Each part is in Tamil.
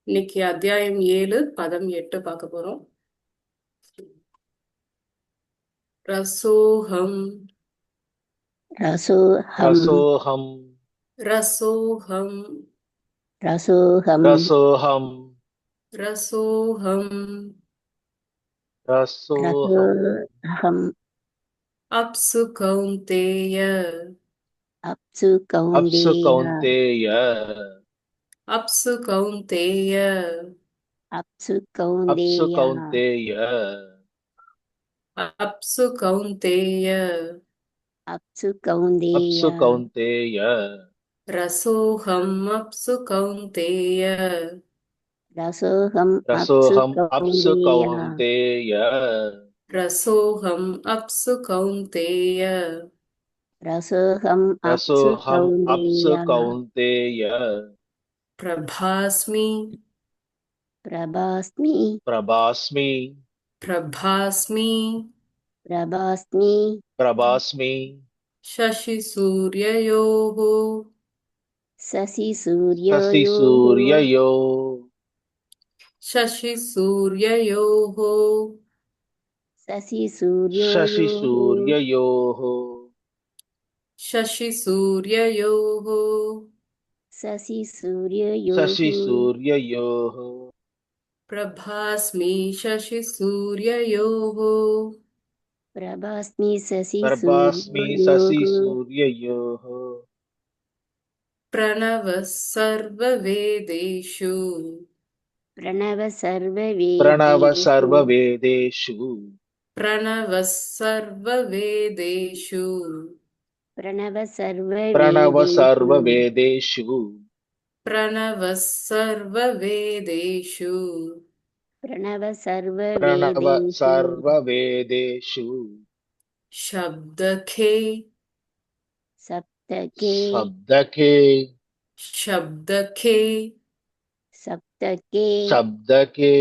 இன்னைக்கு அத்தியாயம் 7 பதம் 8 பார்க்க போறோம். ரசோஹம் रसोऽहं रसोऽहं ரசோஹம் रसोऽहं रसोऽहं ரசோஹம் रसोऽहम् रसोऽहम् அப்சு கௌந்தேய अप्सु अप्सु कौन्तेय कौन्तेय அப்சு கௌந்தேய अप्सु अप्सु कौन्तेय कौन्तेय அப்சு கௌந்தேய अप्सु कौन्तेय अप्सु कौन्तेय ரசோஹம் அப்சு கௌந்தேய रसोऽहम् अप्सु रसोऽहम् अप्सु कौन्तेय कौन्तेय ரசோஹம் அப்சு கௌந்தேய रसोऽहम् अप्सु रसोऽहम् कौन्तेय अप्सु कौन्तेय பிரபாஸ்மி प्रभास्मि प्रभास्मि பிரபாஸ்மி प्रभास्मि प्रभास्मि शशि सूर्ययोः शशि शशि सूर्ययोः सूर्ययो शशि सूर्ययोः शशि शशि सूर्ययोः सूर्ययोः शशि सूर्ययोः शशि शशि सूर्ययोः सूर्ययोः प्रभास्मि शशि सूर्ययोः प्रभास्मि शशि प्रभास्मि शशि सूर्ययोः सूर्ययोः प्रणवः सर्ववेदेषु प्रणव प्रणव सर्ववेदेषु सर्ववेदेषु प्रणवः सर्ववेदेषु प्रणव प्रणव सर्ववेदेषु सर्ववेदेषु प्रणवः सर्ववेदेषु प्रणव प्रणव सर्ववेदेषु सर्ववेदेषु शब्दखे सप्तके शब्दके शब्दखे सप्तके शब्दके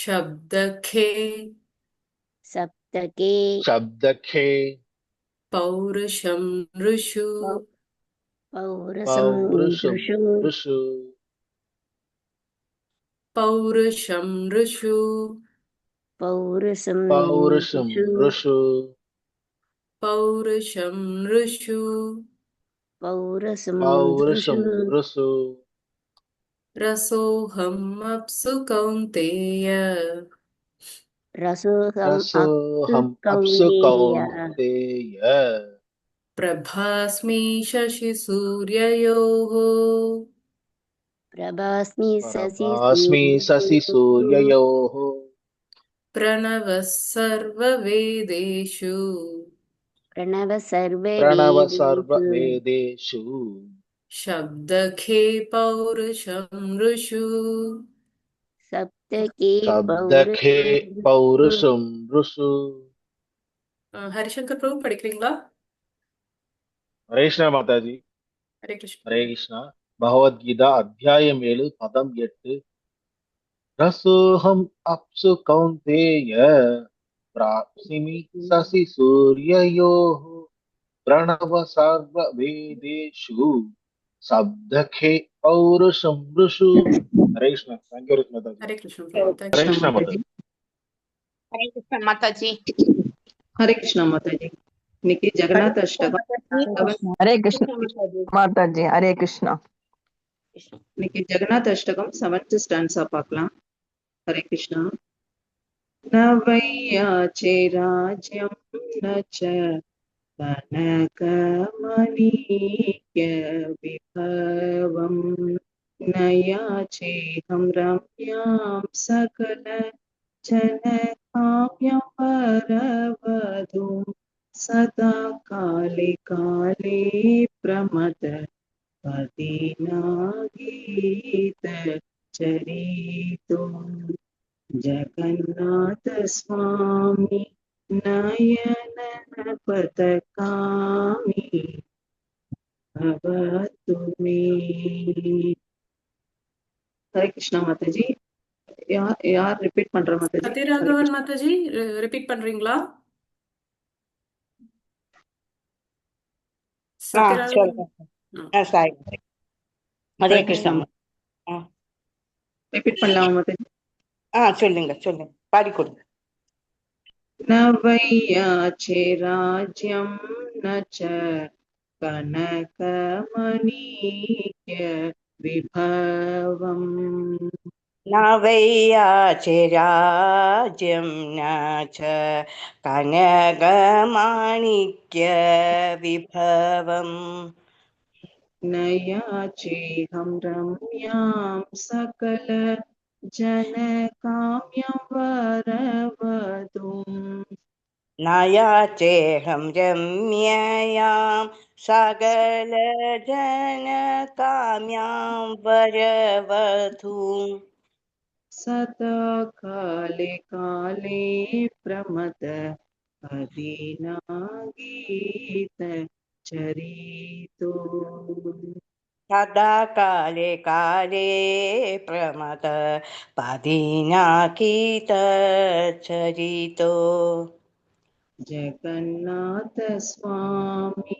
शब्दखे सप्तके शब्दके पौरुषं ऋषु पौरसं पौरुषं ऋषु ऋषु पौरुषं ऋषु पौरसं पौरुषं ऋषु ऋषु पौरुषं ऋषु पौरसं ऋषु पौरुषं ऋषु रसोऽहम् अप्सु कौन्तेय रसोऽहम् अप्सु रसोऽहम् अप्सु कौन्तेय कौन्तेय प्रभास्मि शशि सूर्ययोः प्रभास्मि शशि प्रभास्मि शशि सूर्ययोः सूर्ययोः प्रणवः सर्ववेदेषु प्रणव प्रणव सर्ववेदेषु सर्ववेदेषु शब्दखे पौरुषं ऋषु सप्तके शब्दखे पौरुषं ऋषु पौरुषं ऋषु ஹரிசங்கர் பிரபு படிக்கிறீங்களா? हरे कृष्ण माताजी ஹரே கிருஷ்ணா. हरे कृष्ण भगवद्गीता अध्यायम् 7 पदम् 8 रसोऽहम् अप्सु कौन्तेय प्राप्स्मि शशि सूर्ययोः प्रणव सर्ववेदेषु शब्दखे पौरुषं ऋषु हरे कृष्ण थैंक यू माताजी ஹரே கிருஷ்ணா பிரபு. हरे தேங்க்யூ. कृष्ण माताजी हरे कृष्ण माताजी। हरे कृष्णा माताजी। இன்னைக்கு ஜெகநாத் அஷ்டகம் हरे कृष्ण माता जी हरे कृष्णा இன்னைக்கு ஜெகநாத் அஷ்டகம் 7th ஸ்டான்ஸா பார்க்கலாம். हरे कृष्णा। न वै याचे राज्यं न च कनकमणिक्य विभवम् न याचेऽहं रम्यां सकल जनकाम्यं वरवधूं सदा काले काले प्रमद पतिनागीत चरितुम् जगन्नाथ स्वामी नयन पतकामि भवतु मे। हरे कृष्णा माताजी। यार रिपीट பண்ற माताजी? हरे சத்யராகவன் कृष्णा। மாதாஜி ரிப்பீட் பண்றீங்களா? சத்யராகவன். சொல்றேன். சாரி. हरे हरे कृष्णा। कृष्ण। ரிப்பீட் பண்ணலாமா மாதாஜி? சொல்லுங்க பாடி கொடுங்க. न वै याचे राज्यं न च कनकमणिक्य विभवम् न वै याचे राज्यं न च कनकमाणिक्य विभवम् न याचेऽहं रम्यां सकल जनकाम्यं वरवधूम् न याचेऽहं रम्ययां सकलजनकाम्यां वरवधूम् सदा काले काले प्रमद अदीनागीत चरितो सदा काले काले प्रमद पदिनाकीतचरितो जगन्नाथ स्वामी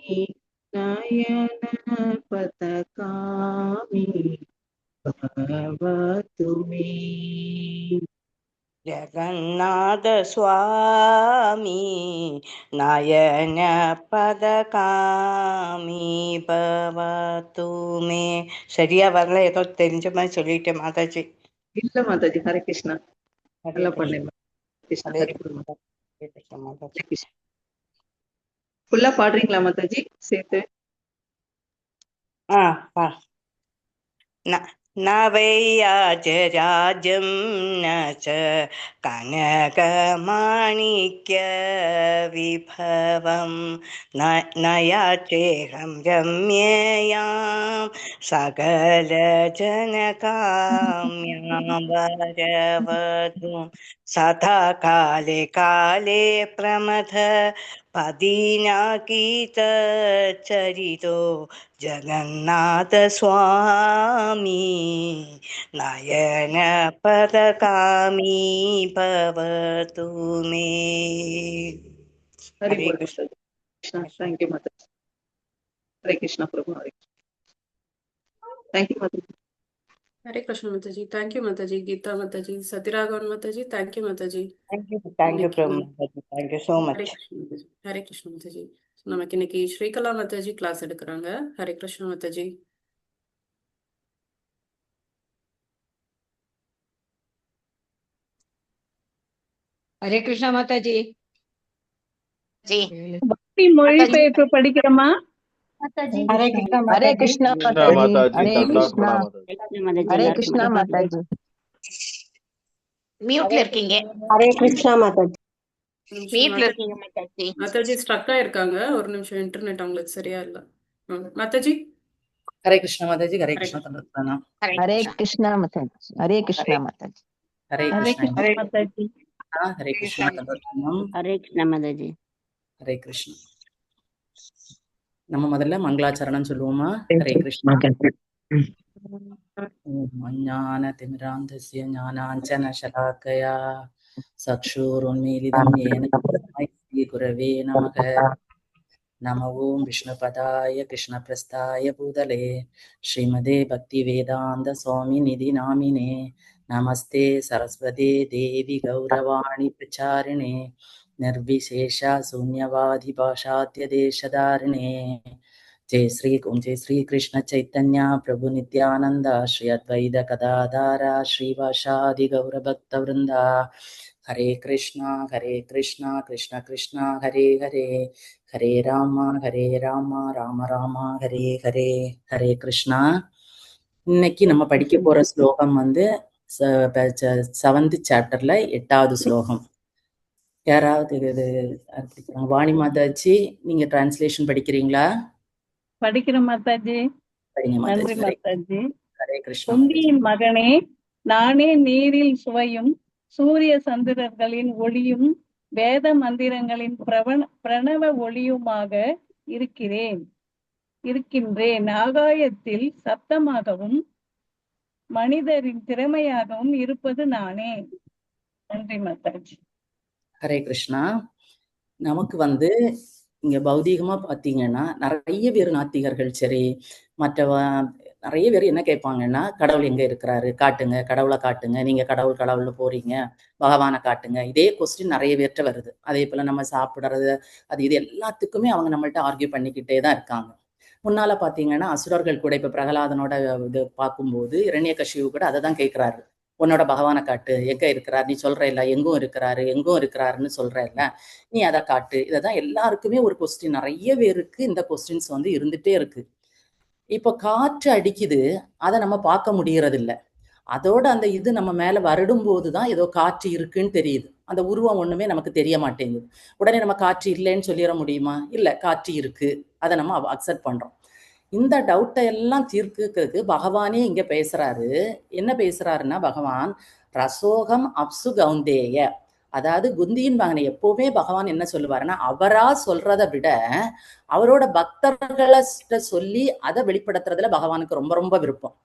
नयन पतकामी भवतु मे जगन्नाथ स्वामी नयन पदकामी भवतु मे. சரியா வரல, ஏதோ தெரிஞ்ச மாதிரி சொல்லிட்டேன் மாதாஜி. இல்ல மாதாஜி, ஹரே கிருஷ்ணா. ஹரே நல்லா கிருஷ்ணா. பண்ணேன் கிருஷ்ணா. ஹரே ஹரே கிருஷ்ணா. ஹரே கிருஷ்ணா மாதாஜி. கிருஷ்ணா. ஃபுல்லா பாடுறீங்களா மாதாஜி சேர்த்து? பா. न वै याचराज्यं न च कनकमाणिक्यविभवं न याचेऽहं रम्ययां सकलजनकाम्यां वरवधूं सदा काले काले प्रमथ पदिनाकीतचरितो जगन्नाथ स्वामी नयन पदकामी भवतु मे. ஹரி हरे போல் Krishna. Mataji. Krishna, thank you Mataji. Hare Krishna Prabhu. Hare thank you Mataji. Hare Krishna Mataji. Thank you Mataji. Geeta Mataji, Sathyaraghavan Mataji, thank you Mataji. Thank you, இன்னைக்கு Thank you so Hare much. Krishna Mataji. Hare Krishna Mataji. நமக்கு இன்னைக்கு ஸ்ரீகலா மாதாஜி கிளாஸ் எடுக்கிறாங்க. ஹரே கிருஷ்ண மாதாஜி. ஹரே கிருஷ்ணா மாதாஜி. जी. பக்தி மொழிபெயர்ப்பு படிக்கிறோமா? माताजी ஹரே கிருஷ்ணா हरे மாதாஜி. कृष्णा கிருஷ்ணா माता जी, மாதாஜி, हरे தண்டாத் कृष्णा, மாதாஜி. माताजी हरे எல்லாருக்கும் कृष्णा ஹரே माता जी. மியூட்ல இருக்கீங்க. ஹரே கிருஷ்ணா மாதாஜி. ஒரு நிமிஷம் மியூட்ல இருக்கீங்க மாதாஜி. மாதாஜி ஸ்ட்ரக் ஆயிருக்காங்க. ஒரு நிமிஷம், இன்டர்நெட் அவங்களுக்கு சரியா இல்ல. மாதாஜி. हरे कृष्ण माताजी. हरे ஹரே कृष्ण கிருஷ்ண. तंत्रज्ञान. हरे कृष्णा माता जी, हरे कृष्णा माता जी. हरे ஹரே कृष्ण கிருஷ்ணா மாதாஜி. हरे कृष्ण तंत्रज्ञान. ஹரே கிருஷ்ணா மாதாஜி. हरे कृष्ण. நம்ம முதல்ல மங்களாச்சரணம் சொல்லுவோமா? ஹரே கிருஷ்ணா. ஓம் அஞ்ஞானதிமிராந்தஸ்ய ஞானாஞ்சனசலாக்கயா சக்ஷுருன்மீலிதம் येन तस्मै श्रीगुरवे नमः. नमो ओं विष्णुपदाय कृष्णप्रस्थाय भूतले श्रीमते भक्तिवेदान्त स्वामिनिधि नामिने नमस्ते सरस्वते देवी गौरवाणी प्रचारिणे निर्विशेष शून्यवादि भाषाद्य देशधारिणे. जय श्री कृष्ण चैतन्य प्रभु नित्यानंद श्री अद्वैत गदाधारा श्रीवासादि गौरभक्तवृंदा. हरे कृष्णा कृष्ण कृष्ण हरे हरे, हरे राम राम राम हरे हरे. ஹரே கிருஷ்ணா. இன்னைக்கு நம்ம படிக்க போற ஸ்லோகம் வந்து 7th சாப்டர்ல 8வது ஸ்லோகம். யாராவது இது வாணி மாதாஜி, நீங்க டிரான்ஸ்லேஷன் படிக்கிறீங்களா? படிக்கிறோம் மாதாஜி. சரிங்க நன்றி மாதாஜி. மாதாஜி. ஹரே கிருஷ்ணா. குந்தியின் மகனே, நானே நீரில் சுவையும் சூரிய சந்திரர்களின் ஒளியும் வேத மந்திரங்களின் பிரணவ ஒளியுமாக இருக்கின்றேன். ஆகாயத்தில் சப்தமாகவும் மனிதரின் திறமையாகவும் இருப்பது நானே. நன்றி மாதாஜி. ஹரே கிருஷ்ணா. நமக்கு வந்து இங்க பௌதீகமா பாத்தீங்கன்னா நிறைய பேர் நாத்திகர்கள், சரி மற்ற நிறைய பேர் என்ன கேட்பாங்கன்னா, கடவுள் எங்க இருக்கிறாரு காட்டுங்க, கடவுளை காட்டுங்க, நீங்க கடவுள்னு போறீங்க, பகவானை காட்டுங்க. இதே கொஸ்டின் நிறைய பேர்கிட்ட வருது. அதே போல நம்ம சாப்பிடுறது அது இது எல்லாத்துக்குமே அவங்க நம்மள்ட்ட ஆர்கியூ பண்ணிக்கிட்டே தான் இருக்காங்க. முன்னால பாத்தீங்கன்னா அசுரர்கள் கூட இப்ப பிரகலாதனோட இது பார்க்கும்போது இரண்யகசிபு கூட அதை தான் கேட்கிறாரு. உன்னோட பகவானை காட்டு, எங்க இருக்கிறார், நீ சொல்ற இல்ல எங்கும் இருக்கிறாருன்னு சொல்ற இல்ல, நீ அதை காட்டு. இதைதான் எல்லாருக்குமே ஒரு கொஸ்டின், நிறைய பேருக்கு இந்த கொஸ்டின்ஸ் வந்து இருந்துட்டே இருக்கு. இப்ப காற்று அடிக்குது, அதை நம்ம பார்க்க முடியறது இல்ல. அதோட அந்த இது நம்ம மேல வருடும் போதுதான் ஏதோ காற்று இருக்குன்னு தெரியுது. அந்த உருவம் ஒண்ணுமே நமக்கு தெரிய மாட்டேங்குது. உடனே நம்ம காற்று இல்லைன்னு சொல்லிட முடியுமா? இல்ல, காற்று இருக்கு, அதை நம்ம அக்செப்ட் பண்றோம். இந்த டவுட்டை எல்லாம் தீர்க்கிறதுக்கு பகவானே இங்க பேசுறாரு. என்ன பேசுறாருன்னா, பகவான் ரசோகம் அப்சு கௌந்தேய, அதாவது குந்தியின் மகனை எப்பவுமே பகவான் என்ன சொல்லுவாருன்னா, அவரா சொல்றதை விட அவரோட பக்தர்களை சொல்லி அதை வெளிப்படுத்துறதுல பகவானுக்கு ரொம்ப ரொம்ப விருப்பம்.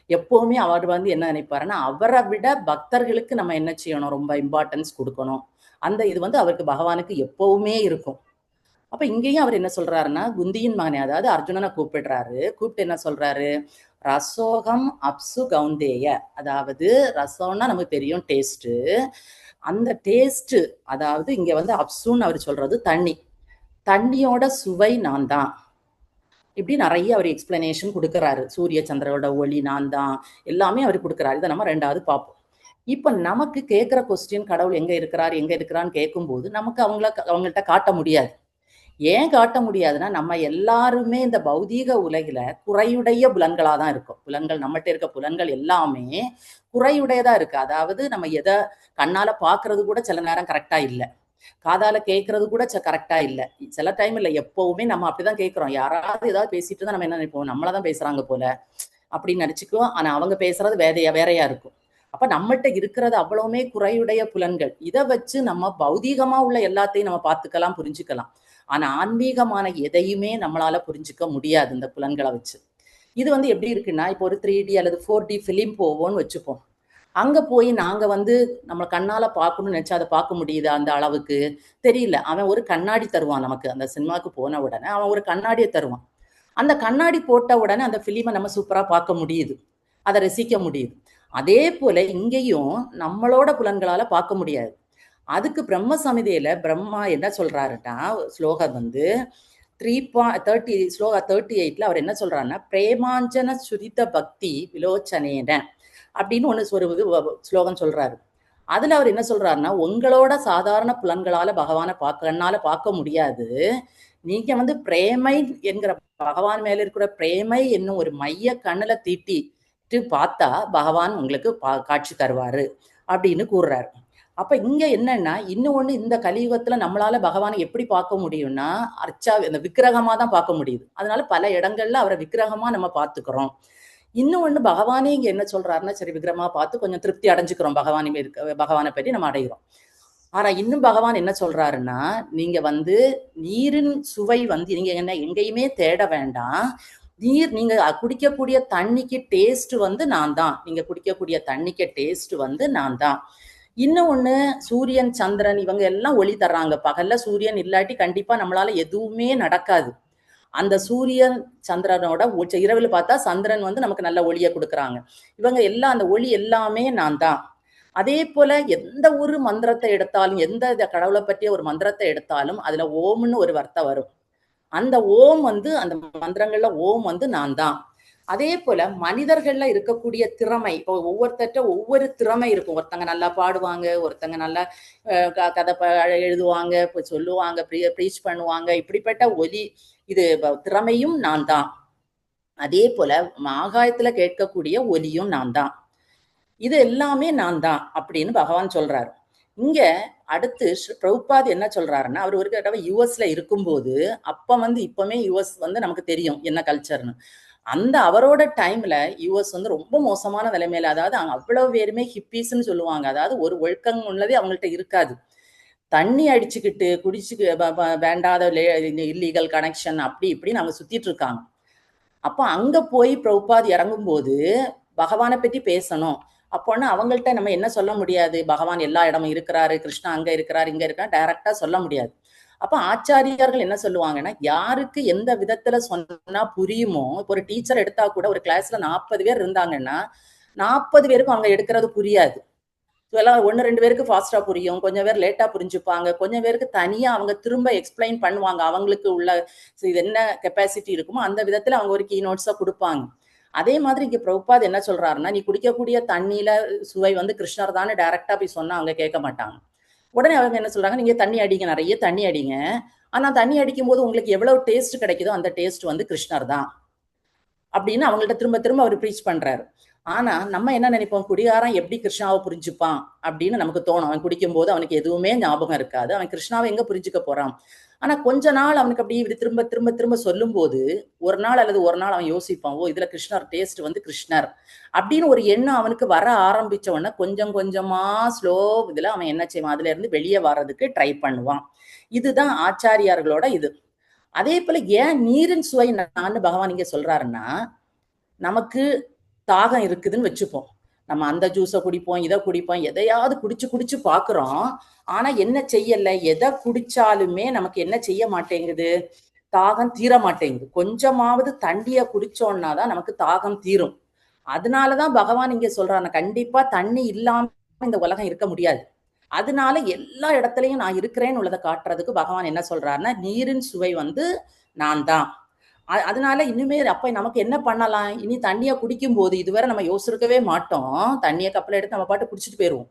எப்பவுமே அவர் வந்து என்ன நினைப்பாருன்னா, அவரை விட பக்தர்களுக்கு நம்ம என்ன செய்யணும், ரொம்ப இம்பார்ட்டன்ஸ் கொடுக்கணும். அந்த இது வந்து அவருக்கு பகவானுக்கு எப்பவுமே இருக்கும். அப்ப இங்கேயும் அவர் என்ன சொல்றாருன்னா, குந்தியின் மகனை, அதாவது அர்ஜுனனை கூப்பிடுறாரு. கூப்பிட்டு என்ன சொல்றாரு, ரசோகம் அப்சு கௌந்தேய, அதாவது ரசம்னா நமக்கு தெரியும் டேஸ்ட். அந்த டேஸ்ட், அதாவது இங்க வந்து அப்சுன்னு அவர் சொல்றது தண்ணி, தண்ணியோட சுவை நான் தான். இப்படி நிறைய அவர் எக்ஸ்பிளனேஷன் கொடுக்குறாரு. சூரிய சந்திரோட ஒளி நான் தான், எல்லாமே அவர் கொடுக்குறாரு. இதை நம்ம ரெண்டாவது பார்ப்போம். இப்ப நமக்கு கேட்கிற கொஸ்டின், கடவுள் எங்க இருக்கிறான்னு கேட்கும்போது நமக்கு அவங்கள்ட்ட காட்ட முடியாது. ஏன் காட்ட முடியாதுன்னா, நம்ம எல்லாருமே இந்த பௌதீக உலகில குறையுடைய புலன்களா தான் இருக்கும். புலன்கள், நம்மகிட்ட இருக்க புலன்கள் எல்லாமே குறையுடையதா இருக்கு. அதாவது நம்ம எதை கண்ணால பாக்குறது கூட சில நேரம் கரெக்டா இல்லை, காதால கேட்கறது கூட கரெக்டா இல்லை. சில டைம் இல்லை, எப்பவுமே நம்ம அப்படிதான் கேட்கிறோம். யாராவது ஏதாவது பேசிட்டு தான் நம்ம என்ன நினைப்போம், நம்மளதான் பேசுறாங்க போல அப்படின்னு நினைச்சுக்குவோம். ஆனா அவங்க பேசுறது வேறையா இருக்கும். அப்ப நம்மகிட்ட இருக்கிறது அவ்வளவுமே குறையுடைய புலன்கள். இதை வச்சு நம்ம பௌதீகமா உள்ள எல்லாத்தையும் நம்ம பார்த்துக்கலாம், புரிஞ்சுக்கலாம். ஆனா ஆன்மீகமான எதையுமே நம்மளால புரிஞ்சுக்க முடியாது இந்த புலன்களை வச்சு. இது வந்து எப்படி இருக்குன்னா, இப்போ ஒரு 3D அல்லது 4D ஃபிலிம் போவோம்னு வச்சுப்போம். அங்க போய் நாங்க வந்து நம்ம கண்ணால பார்க்கணும்னு நினைச்சா அதை பார்க்க முடியுது அந்த அளவுக்கு தெரியல. அவன் ஒரு கண்ணாடி தருவான் நமக்கு. அந்த சினிமாவுக்கு போன உடனே அவன் ஒரு கண்ணாடியை தருவான். அந்த கண்ணாடி போட்ட உடனே அந்த பிலிமை நம்ம சூப்பரா பார்க்க முடியுது, அதை ரசிக்க முடியுது. அதே போல இங்கேயும் நம்மளோட புலன்களால பார்க்க முடியாது. அதுக்கு பிரம்ம சமிதியில பிரம்மா என்ன சொல்றாருன்னா, ஸ்லோகம் வந்து 3.30 ஸ்லோகா 38ல அவர் என்ன சொல்றாருன்னா, பிரேமாஞ்சன சுரித பக்தி விலோச்சனேன அப்படின்னு ஒரு ஸ்லோகம் சொல்றாரு. அதுல அவர் என்ன சொல்றாருன்னா, உங்களோட சாதாரண புலன்களால பகவானை கண்ணால பார்க்க முடியாது. நீங்க வந்து பிரேமை என்கிற பகவான் மேல இருக்கிற பிரேமை என்னும் ஒரு மைய கண்ணுல தீட்டிட்டு பார்த்தா பகவான் உங்களுக்கு காட்சி தருவாரு அப்படின்னு கூறுறாரு. அப்ப இங்க என்னன்னா, இன்னொன்னு, இந்த கலியுகத்துல நம்மளால பகவானை எப்படி பார்க்க முடியும்னா, இந்த விக்கிரகமா தான் பார்க்க முடியுது. அதனால பல இடங்கள்ல அவரை விக்கிரகமா நம்ம பார்த்துக்கிறோம். இன்னொன்னு, பகவானே இங்க என்ன சொல்றாருன்னா, சரி விக்கிரகமா பார்த்து கொஞ்சம் திருப்தி அடைஞ்சுக்கிறோம், பகவானை பற்றி நம்ம அடைகிறோம். ஆனா இன்னும் பகவான் என்ன சொல்றாருன்னா, நீங்க வந்து நீரின் சுவை வந்து நீங்க என்ன எங்கேயுமே தேட வேண்டாம். நீங்க குடிக்கக்கூடிய தண்ணிக்கு டேஸ்ட் வந்து நான் தான். நீங்க குடிக்கக்கூடிய தண்ணிக்கு டேஸ்ட் வந்து நான் தான். இன்னொன்னு, சூரியன் சந்திரன் இவங்க எல்லாம் ஒளி தர்றாங்க. பகல்ல சூரியன் இல்லாட்டி கண்டிப்பா நம்மளால எதுவுமே நடக்காது. அந்த சூரியன் சந்திரனோட இரவுல பார்த்தா சந்திரன் வந்து நமக்கு நல்ல ஒளியை கொடுக்குறாங்க. இவங்க எல்லாம், அந்த ஒளி எல்லாமே நான் தான். அதே போல எந்த ஒரு மந்திரத்தை எடுத்தாலும், எந்த கடவுளை பற்றிய ஒரு மந்திரத்தை எடுத்தாலும் அதுல ஓம்னு ஒரு வார்த்தை வரும். அந்த ஓம் வந்து, அந்த மந்திரங்கள்ல ஓம் வந்து நான் தான். அதே போல மனிதர்கள்ல இருக்கக்கூடிய திறமை, இப்போ ஒவ்வொருத்தட்ட ஒவ்வொரு திறமை இருக்கும். ஒருத்தங்க நல்லா பாடுவாங்க, ஒருத்தங்க நல்லா கதை எழுதுவாங்க, சொல்லுவாங்க, ப்ரீச் பண்ணுவாங்க. இப்படிப்பட்ட ஒலி இது திறமையும் நான் தான். அதே போல ஆகாயத்துல கேட்கக்கூடிய ஒலியும் நான் தான். இது எல்லாமே நான் தான் அப்படின்னு பகவான் சொல்றாரு. இங்க அடுத்து பிரபுபாத் என்ன சொல்றாருன்னா, அவர் ஒரு தடவை யுஎஸ்ல இருக்கும்போது, அப்ப வந்து இப்பவுமே யுஎஸ் வந்து நமக்கு தெரியும் என்ன கல்ச்சர்னு. அந்த அவரோட டைம்ல யுஎஸ் வந்து ரொம்ப மோசமான நிலைமையில, அதாவது அவ்வளவு பேருமே ஹிப்பீஸ்ன்னு சொல்லுவாங்க. அதாவது ஒரு ஒழுக்கம் உள்ளதே அவங்கள்ட்ட இருக்காது. தண்ணி அடிச்சுக்கிட்டு குடிச்சு வேண்டாத இல்லீகல் கனெக்ஷன் அப்படி இப்படின்னு அவங்க சுத்திட்டு இருக்காங்க. அப்ப அங்க போய் பிரபுபாத் இறங்கும்போது பகவானை பத்தி பேசணும். அப்போன்னா அவங்கள்ட்ட நம்ம என்ன சொல்ல முடியாது, பகவான் எல்லா இடமும் இருக்கிறாரு, கிருஷ்ணா அங்க இருக்கிறாரு, இங்க இருக்கிறாரு, டைரக்டா சொல்ல முடியாது. அப்ப ஆச்சாரியார்கள் என்ன சொல்லுவாங்கன்னா, யாருக்கு எந்த விதத்துல சொன்னா புரியுமோ, இப்போ ஒரு டீச்சர் எடுத்தா கூட ஒரு கிளாஸ்ல 40 பேர் இருந்தாங்கன்னா 40 பேருக்கும் அவங்க எடுக்கிறது புரியாது. எல்லாம் 1-2 பேருக்கு ஃபாஸ்டா புரியும், கொஞ்சம் பேர் லேட்டா புரிஞ்சுப்பாங்க, கொஞ்சம் பேருக்கு தனியா அவங்க திரும்ப எக்ஸ்பிளைன் பண்ணுவாங்க. அவங்களுக்கு உள்ள இது என்ன கெப்பாசிட்டி இருக்குமோ அந்த விதத்துல அவங்க ஒரு கீ நோட்ஸா கொடுப்பாங்க. அதே மாதிரி இங்க பிரபுபாத் என்ன சொல்றாருன்னா, நீ குடிக்கக்கூடிய தண்ணியில சுவை வந்து கிருஷ்ணர் தான் டைரக்டா போய் சொன்னா அவங்க கேட்க மாட்டாங்க. உடனே அவங்க என்ன சொல்றாங்க, நீங்க தண்ணி அடிங்க, நிறைய தண்ணி அடிங்க, ஆனா தண்ணி அடிக்கும் போது உங்களுக்கு எவ்வளவு டேஸ்ட் கிடைக்குதோ அந்த டேஸ்ட் வந்து கிருஷ்ணர் தான் அப்படின்னு அவங்கள்ட்ட திரும்ப திரும்ப அவர் ப்ரீச் பண்றாரு. ஆனா நம்ம என்ன நினைப்போம், குடிகாரன் எப்படி கிருஷ்ணாவை புரிஞ்சுப்பான் அப்படின்னு நமக்கு தோணும். அவன் குடிக்கும் போது அவனுக்கு எதுவுமே ஞாபகம் இருக்காது, அவன் கிருஷ்ணாவை எங்க புரிஞ்சுக்க போறான். ஆனா கொஞ்ச நாள் அவனுக்கு அப்படி இப்படி திரும்ப திரும்ப திரும்ப சொல்லும் போது ஒரு நாள் அல்லது ஒரு நாள் அவன் யோசிப்பான், ஓ இதுல கிருஷ்ணர் டேஸ்ட் வந்து கிருஷ்ணர் அப்படின்னு ஒரு எண்ணம் அவனுக்கு வர ஆரம்பிச்ச உடனே கொஞ்சம் கொஞ்சமா ஸ்லோ இதுல அவன் என்ன செய்வான், அதுல இருந்து வெளியே வர்றதுக்கு ட்ரை பண்ணுவான். இதுதான் ஆச்சாரியார்களோட இது. அதே போல ஏன் நீரின் சுவை நான் பகவான் இங்க சொல்றாருன்னா, நமக்கு தாகம் இருக்குதுன்னு வச்சுப்போம், நம்ம அந்த ஜூஸை குடிப்போம், இதை குடிப்போம், எதையாவது குடிச்சு குடிச்சு பாக்குறோம். ஆனா என்ன செய்யல, எதை குடிச்சாலுமே நமக்கு என்ன செய்ய மாட்டேங்குது, தாகம் தீர மாட்டேங்குது. கொஞ்சமாவது தண்ணிய குடிச்சோம்னாதான் நமக்கு தாகம் தீரும். அதனாலதான் பகவான் இங்க சொல்றாங்க, கண்டிப்பா தண்ணி இல்லாம இந்த உலகம் இருக்க முடியாது. அதனால எல்லா இடத்துலயும் நான் இருக்கிறேன்னு உள்ளதை காட்டுறதுக்கு பகவான் என்ன சொல்றாருன்னா, நீரின் சுவை வந்து நான் தான். அதனால இனிமே அப்ப நமக்கு என்ன பண்ணலாம், இனி தண்ணியை குடிக்கும் போது இதுவரை நம்ம யோசிக்கவே மாட்டோம், தண்ணியை கப்பல எடுத்து நம்ம பாட்டு குடிச்சிட்டு போயிருவோம்.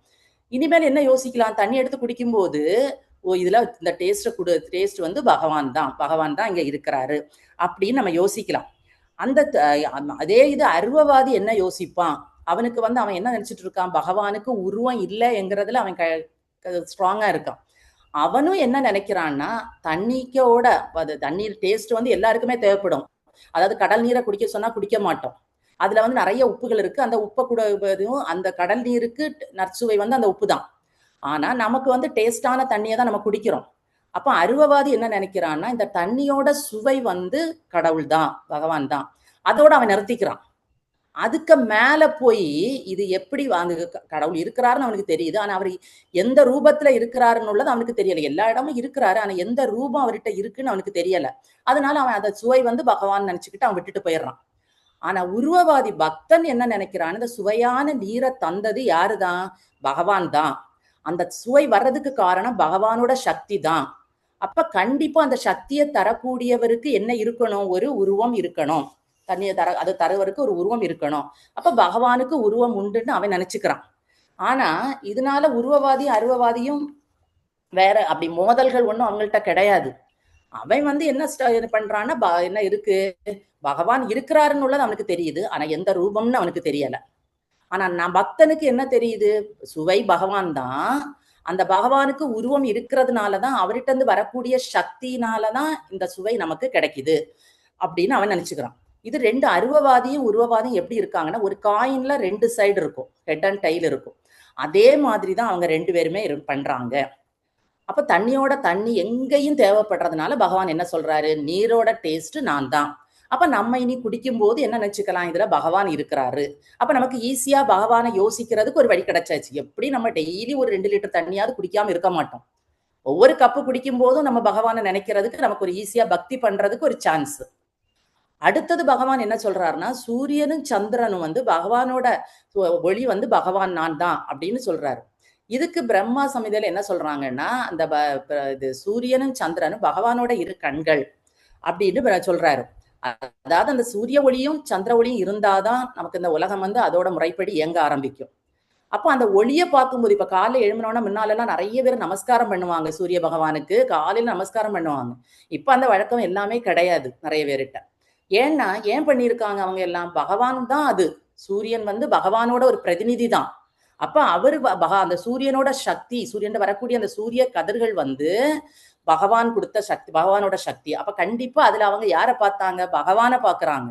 இனிமேல் என்ன யோசிக்கலாம், தண்ணி எடுத்து குடிக்கும் போது ஓ இதுல இந்த டேஸ்ட் வந்து பகவான் தான் இங்க இருக்கிறாரு அப்படின்னு நம்ம யோசிக்கலாம். அந்த அதே இது அருவவாதி என்ன யோசிப்பான், அவனுக்கு வந்து அவன் என்ன நினைச்சிட்டு இருக்கான், பகவானுக்கு உருவம் இல்லைங்கிறதுல அவன் ஸ்ட்ராங்கா இருக்கான். அவனும் என்ன நினைக்கிறான்னா, தண்ணிக்கோட அது தண்ணீர் டேஸ்ட் வந்து எல்லாருக்குமே தேவைப்படும். அதாவது கடல் நீரை குடிக்க சொன்னா குடிக்க மாட்டோம், அதுல வந்து நிறைய உப்புகள் இருக்கு, அந்த உப்பை கூட அந்த கடல் நீருக்கு நற்சுவை வந்து அந்த உப்பு தான். ஆனா நமக்கு வந்து டேஸ்டான தண்ணியை தான் நம்ம குடிக்கிறோம். அப்ப அருவவாதி என்ன நினைக்கிறான்னா, இந்த தண்ணியோட சுவை வந்து கடவுள் தான், பகவான் தான், அதோட அவன் நிறுத்திக்கிறான். அதுக்கு மேல போய் இது எப்படி கடவுள் இருக்கிறாருன்னு அவனுக்கு தெரியுது, ஆனா அவர் எந்த ரூபத்துல இருக்கிறாருன்னு உள்ளது அவனுக்கு தெரியல. எல்லா இடமும் இருக்கிறாரு, ஆனா எந்த ரூபம் அவர்கிட்ட இருக்குன்னு அவனுக்கு தெரியல. அதனால அவன் அந்த சுவை வந்து பகவான் நினைச்சுக்கிட்டு அவன் விட்டுட்டு போயிடுறான். ஆனா உருவவாதி பக்தன் என்ன நினைக்கிறான், இந்த சுவையான நீரை தந்தது யாருதான், பகவான் தான். அந்த சுவை வர்றதுக்கு காரணம் பகவானோட சக்தி தான். அப்ப கண்டிப்பா அந்த சக்தியை தரக்கூடியவருக்கு என்ன இருக்கணும், ஒரு உருவம் இருக்கணும், தண்ணியை அது தருவருக்கு ஒரு உருவம் இருக்கணும். அப்ப பகவானுக்கு உருவம் உண்டுன்னு அவன் நினைச்சுக்கிறான். ஆனா இதனால உருவவாதி அருவவாதியும் வேற அப்படி மோதல்கள் ஒண்ணும் அவங்கள்ட்ட கிடையாது. அவன் வந்து என்ன பண்றான்னா, என்ன இருக்கு, பகவான் இருக்கிறாருன்னு உள்ளது அவனுக்கு தெரியுது, ஆனா எந்த ரூபம்னு அவனுக்கு தெரியல. ஆனா நான் பக்தனுக்கு என்ன தெரியுது, சுவை பகவான் தான், அந்த பகவானுக்கு உருவம் இருக்கிறதுனாலதான், அவர்கிட்ட இருந்து வரக்கூடிய சக்தினாலதான் இந்த சுவை நமக்கு கிடைக்குது அப்படின்னு அவன் நினைச்சுக்கிறான். இது ரெண்டு அருவவாதியும் உருவவாதியும் எப்படி இருக்காங்கன்னா, ஒரு காயின்ல 2 சைடு இருக்கும், ஹெட் அண்ட் டைல் இருக்கும். அதே மாதிரிதான் அவங்க 2 பேருமே பண்றாங்க. அப்ப தண்ணியோட தண்ணி எங்கேயும் தேவைப்படுறதுனால பகவான் என்ன சொல்றாரு, நீரோட டேஸ்ட் நான் தான். அப்ப நம்ம இனி குடிக்கும் போது என்ன நினைச்சுக்கலாம், இதுல பகவான் இருக்கிறாரு. அப்ப நமக்கு ஈஸியா பகவானை யோசிக்கிறதுக்கு ஒரு வழி கிடைச்சாச்சு. எப்படி நம்ம டெய்லி ஒரு 2 லிட்டர் தண்ணியாவது குடிக்காம இருக்க மாட்டோம், ஒவ்வொரு கப்பு குடிக்கும் போதும் நம்ம பகவானை நினைக்கிறதுக்கு நமக்கு ஒரு ஈஸியா பக்தி பண்றதுக்கு ஒரு சான்ஸ். அடுத்தது பகவான் என்ன சொல்றாருன்னா, சூரியனும் சந்திரனும் வந்து பகவானோட ஒளி வந்து பகவான் நான் தான் அப்படின்னு சொல்றாரு. இதுக்கு பிரம்மா சமிதையில என்ன சொல்றாங்கன்னா, அந்த இது சூரியனும் சந்திரனும் பகவானோட 2 கண்கள் அப்படின்னு சொல்றாரு. அதாவது அந்த சூரிய ஒளியும் சந்திர ஒளியும் இருந்தாதான் நமக்கு இந்த உலகம் வந்து அதோட முறைப்படி இயங்க ஆரம்பிக்கும். அப்போ அந்த ஒளியை பார்க்கும்போது, இப்ப காலைல எழுமினோன்னா முன்னாலெல்லாம் நிறைய பேர் நமஸ்காரம் பண்ணுவாங்க, சூரிய பகவானுக்கு காலையில நமஸ்காரம் பண்ணுவாங்க. இப்ப அந்த வழக்கம் எல்லாமே கிடையாது நிறைய பேர்கிட்ட. ஏன்னா ஏன் பண்ணியிருக்காங்க அவங்க எல்லாம், பகவான் தான் அது, சூரியன் வந்து பகவானோட ஒரு பிரதிநிதி தான். அப்ப அவரு அந்த சூரியனோட சக்தி, சூரியன் வரக்கூடிய அந்த சூரிய கதிர்கள் வந்து பகவான் கொடுத்த சக்தி, பகவானோட சக்தி. அப்ப கண்டிப்பா அதுல அவங்க யாரை பார்த்தாங்க, பகவானை பாக்குறாங்க.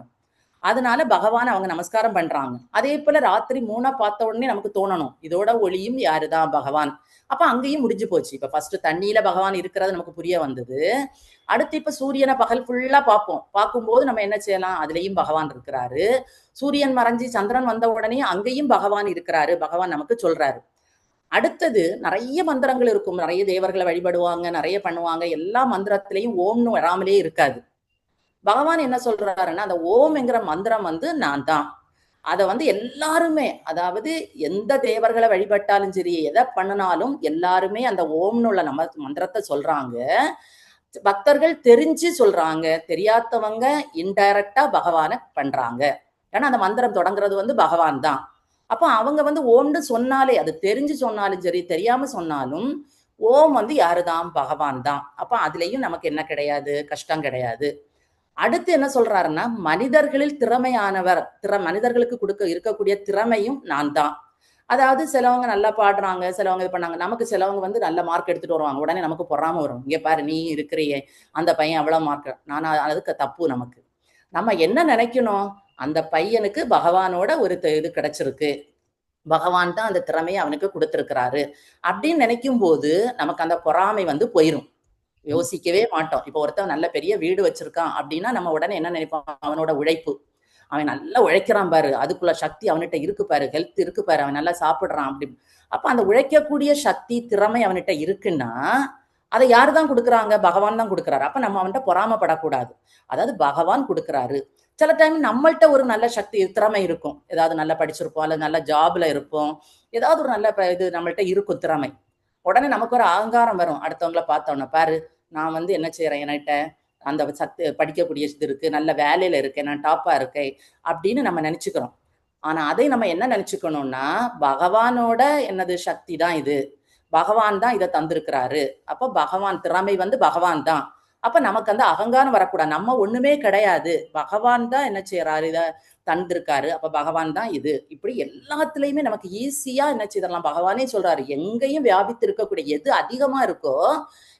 அதனால பகவானை அவங்க நமஸ்காரம் பண்றாங்க. அதே போல ராத்திரி 3 பார்த்த உடனே நமக்கு தோணணும், இதோட ஒளியும் யாருதான், பகவான். அப்ப அங்கேயும் முடிஞ்சு போச்சு. இப்ப ஃபர்ஸ்ட் தண்ணியில பகவான் இருக்கிறது நமக்கு புரிய வந்தது. அடுத்து இப்ப சூரியனை பகல் ஃபுல்லா பார்ப்போம், பார்க்கும்போது நம்ம என்ன செய்யலாம், அதுலயும் பகவான் இருக்கிறாரு. சூரியன் மறைஞ்சு சந்திரன் வந்த உடனே அங்கேயும் பகவான் இருக்கிறாரு, பகவான் நமக்கு சொல்றாரு. அடுத்தது நிறைய மந்திரங்கள் இருக்கும், நிறைய தேவர்களை வழிபடுவாங்க, நிறைய பண்ணுவாங்க, எல்லா மந்திரத்திலையும் ஓம்னு வராமலே இருக்காது. பகவான் என்ன சொல்றாருன்னா, அந்த ஓம்ங்கிற மந்திரம் வந்து நான் தான். அதை வந்து எல்லாருமே, அதாவது எந்த தேவர்களை வழிபட்டாலும் சரி, எதை பண்ணினாலும் எல்லாருமே அந்த ஓம்னு உள்ள நம்ம மந்திரத்தை சொல்றாங்க. பக்தர்கள் தெரிஞ்சு சொல்றாங்க, தெரியாதவங்க இன்டைரக்டா பகவானை பண்றாங்க. ஏன்னா அந்த மந்திரம் தொடங்குறது வந்து பகவான் தான். அப்போ அவங்க வந்து ஓம்னு சொன்னாலே, அது தெரிஞ்சு சொன்னாலும் சரி, தெரியாம சொன்னாலும் ஓம் வந்து யாருதான்? பகவான் தான். அப்ப அதுலயும் நமக்கு என்ன கிடையாது? கஷ்டம் கிடையாது. அடுத்து என்ன சொல்றாருன்னா, மனிதர்களில் திறமையானவர், மனிதர்களுக்கு இருக்கக்கூடிய திறமையும் நான் தான். அதாவது சிலவங்க நல்லா பாடுறாங்க, சிலவங்க இது பண்ணாங்க, நமக்கு சிலவங்க வந்து நல்ல மார்க் எடுத்துட்டு வருவாங்க, உடனே நமக்கு பொறாம வரும். இங்க பாரு நீ இருக்கிறியே, அந்த பையன் அவ்வளவு மார்க், அதுக்கு தப்பு. நமக்கு நம்ம என்ன நினைக்கணும், அந்த பையனுக்கு பகவானோட ஒரு இது கிடைச்சிருக்கு, பகவான் தான் அந்த திறமையை அவனுக்கு கொடுத்திருக்கிறாரு அப்படின்னு நினைக்கும் போது நமக்கு அந்த பொறாமை வந்து போயிரும். யோசிக்கவே மாட்டோம். இப்போ ஒருத்தன் நல்ல பெரிய வீடு வச்சிருக்கான் அப்படின்னா நம்ம உடனே என்ன நினைப்போம், அவனோட உழைப்பு, அவன் நல்லா உழைக்கிறான் பாரு, அதுக்குள்ள சக்தி அவன்கிட்ட இருக்கு பாரு, ஹெல்த் இருக்கு பாரு, அவன் நல்லா சாப்பிடுறான் அப்படி. அப்ப அந்த உழைக்கக்கூடிய சக்தி, திறமை அவன்கிட்ட இருக்குன்னா அதை யாரு தான் கொடுக்குறாங்க? பகவான் தான் கொடுக்குறாரு. அப்ப நம்ம அவன்கிட்ட பொறாமப்படக்கூடாது. அதாவது பகவான் கொடுக்குறாரு. சில டைம் நம்மள்ட்ட ஒரு நல்ல சக்தி, திறமை இருக்கும், ஏதாவது நல்லா படிச்சிருப்போம், அல்லது நல்ல ஜாப்ல இருப்போம், ஏதாவது ஒரு நல்ல இது நம்மள்ட்ட இருக்கும் திறமை. உடனே நமக்கு ஒரு அகங்காரம் வரும், அடுத்தவங்களை பார்த்தோன்னா, பாரு நான் வந்து என்ன செய்யறேன், என்கிட்ட அந்த சக்தி, படிக்கக்கூடிய இது இருக்கு, நல்ல வேலையில இருக்கேன், நான் டாப்பா இருக்கேன் அப்படின்னு நம்ம நினைச்சுக்கிறோம். ஆனா அதை நம்ம என்ன நினைச்சுக்கணும்னா, பகவானோட என்னது சக்தி தான் இது, பகவான் தான் இதை தந்திருக்கிறாரு. அப்ப பகவான் திறமை வந்து பகவான் தான். அப்ப நமக்கு அந்த அகங்காரம் வரக்கூடாது, நம்ம ஒண்ணுமே கிடையாது, பகவான் தான் என்ன செய்யறாரு, இதை தந்திருக்காரு, அப்ப பகவான் தான் இது. இப்படி எல்லாத்துலயுமே நமக்கு ஈஸியா என்ன செய்யலாம், பகவானே சொல்றாரு, எங்கேயும் வியாபித்து இருக்கக்கூடிய எது அதிகமா இருக்கோ,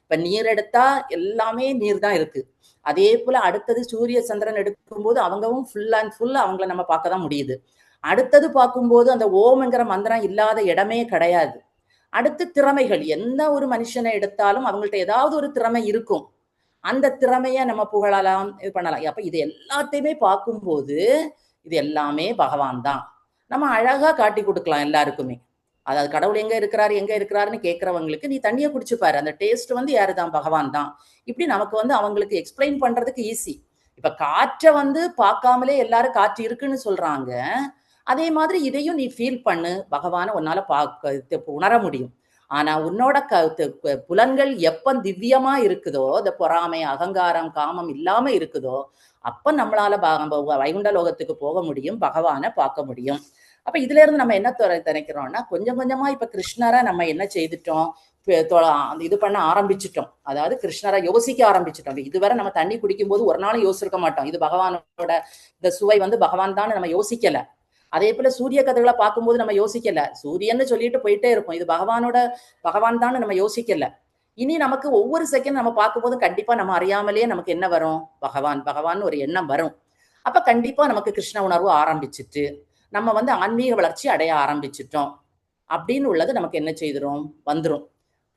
இப்ப நீர் எடுத்தா எல்லாமே நீர் தான் இருக்கு. அதே போல அடுத்தது சூரிய சந்திரன் எடுக்கும்போது அவங்கவும் ஃபுல் அண்ட் ஃபுல் அவங்கள நம்ம பார்க்க தான் முடியுது. அடுத்தது பார்க்கும்போது அந்த ஓம்ங்கிற மந்திரம் இல்லாத இடமே கிடையாது. அடுத்து திறமைகள், எந்த ஒரு மனுஷனை எடுத்தாலும் அவங்கள்ட்ட ஏதாவது ஒரு திறமை இருக்கும், அந்த திறமைய நம்ம புகழலாம், இது பண்ணலாம். அப்ப இது எல்லாத்தையுமே பார்க்கும்போது இது எல்லாமே பகவான் தான். நம்ம அழகா காட்டி கொடுக்கலாம் எல்லாருக்குமே. அதாவது கடவுள் எங்க இருக்கிறாருன்னு கேட்கறவங்களுக்கு, நீ தண்ணியை குடிச்சு பாரு, அந்த டேஸ்ட் வந்து யாருதான்? பகவான் தான். இப்படி நமக்கு வந்து அவங்களுக்கு எக்ஸ்பிளைன் பண்றதுக்கு ஈஸி. இப்ப காற்றை வந்து பார்க்காமலே எல்லாரும் காற்று இருக்குன்னு சொல்றாங்க. அதே மாதிரி இதையும் நீ ஃபீல் பண்ணு, பகவானை உன்னால உணர முடியும். ஆனா உன்னோட புலன்கள் எப்ப திவ்யமா இருக்குதோ, இந்த பொறாமை, அகங்காரம், காமம் இல்லாம இருக்குதோ, அப்ப நம்மளால வைகுண்ட லோகத்துக்கு போக முடியும், பகவானை பார்க்க முடியும். அப்ப இதுல இருந்து நம்ம என்ன நினைக்கிறோம்னா, கொஞ்சம் கொஞ்சமா இப்ப கிருஷ்ணரை நம்ம என்ன செய்துட்டோம், இது பண்ண ஆரம்பிச்சுட்டோம். அதாவது கிருஷ்ணரை யோசிக்க ஆரம்பிச்சுட்டோம். இதுவரை நம்ம தண்ணி குடிக்கும் போது ஒரு நாளும் யோசிச்சிருக்க மாட்டோம், இது பகவானோட இந்த சுவை வந்து பகவான் தான் நம்ம யோசிக்கல. அதே போல சூரிய கதிர்களை பார்க்கும்போது நம்ம யோசிக்கல, சூரியன்னு சொல்லிட்டு போயிட்டே இருப்போம், இது பகவான் தான் நம்ம யோசிக்கல. இனி நமக்கு ஒவ்வொரு செகண்ட் நம்ம பார்க்கும்போது கண்டிப்பா நம்ம அறியாமலே நமக்கு என்ன வரும், பகவான் ஒரு எண்ணம் வரும். அப்ப கண்டிப்பா நமக்கு கிருஷ்ண உணர்வு ஆரம்பிச்சுட்டு நம்ம வந்து ஆன்மீக வளர்ச்சி அடைய ஆரம்பிச்சிட்டோம் அப்படின்னு உள்ளது நமக்கு என்ன செய்திரும், வந்துரும்.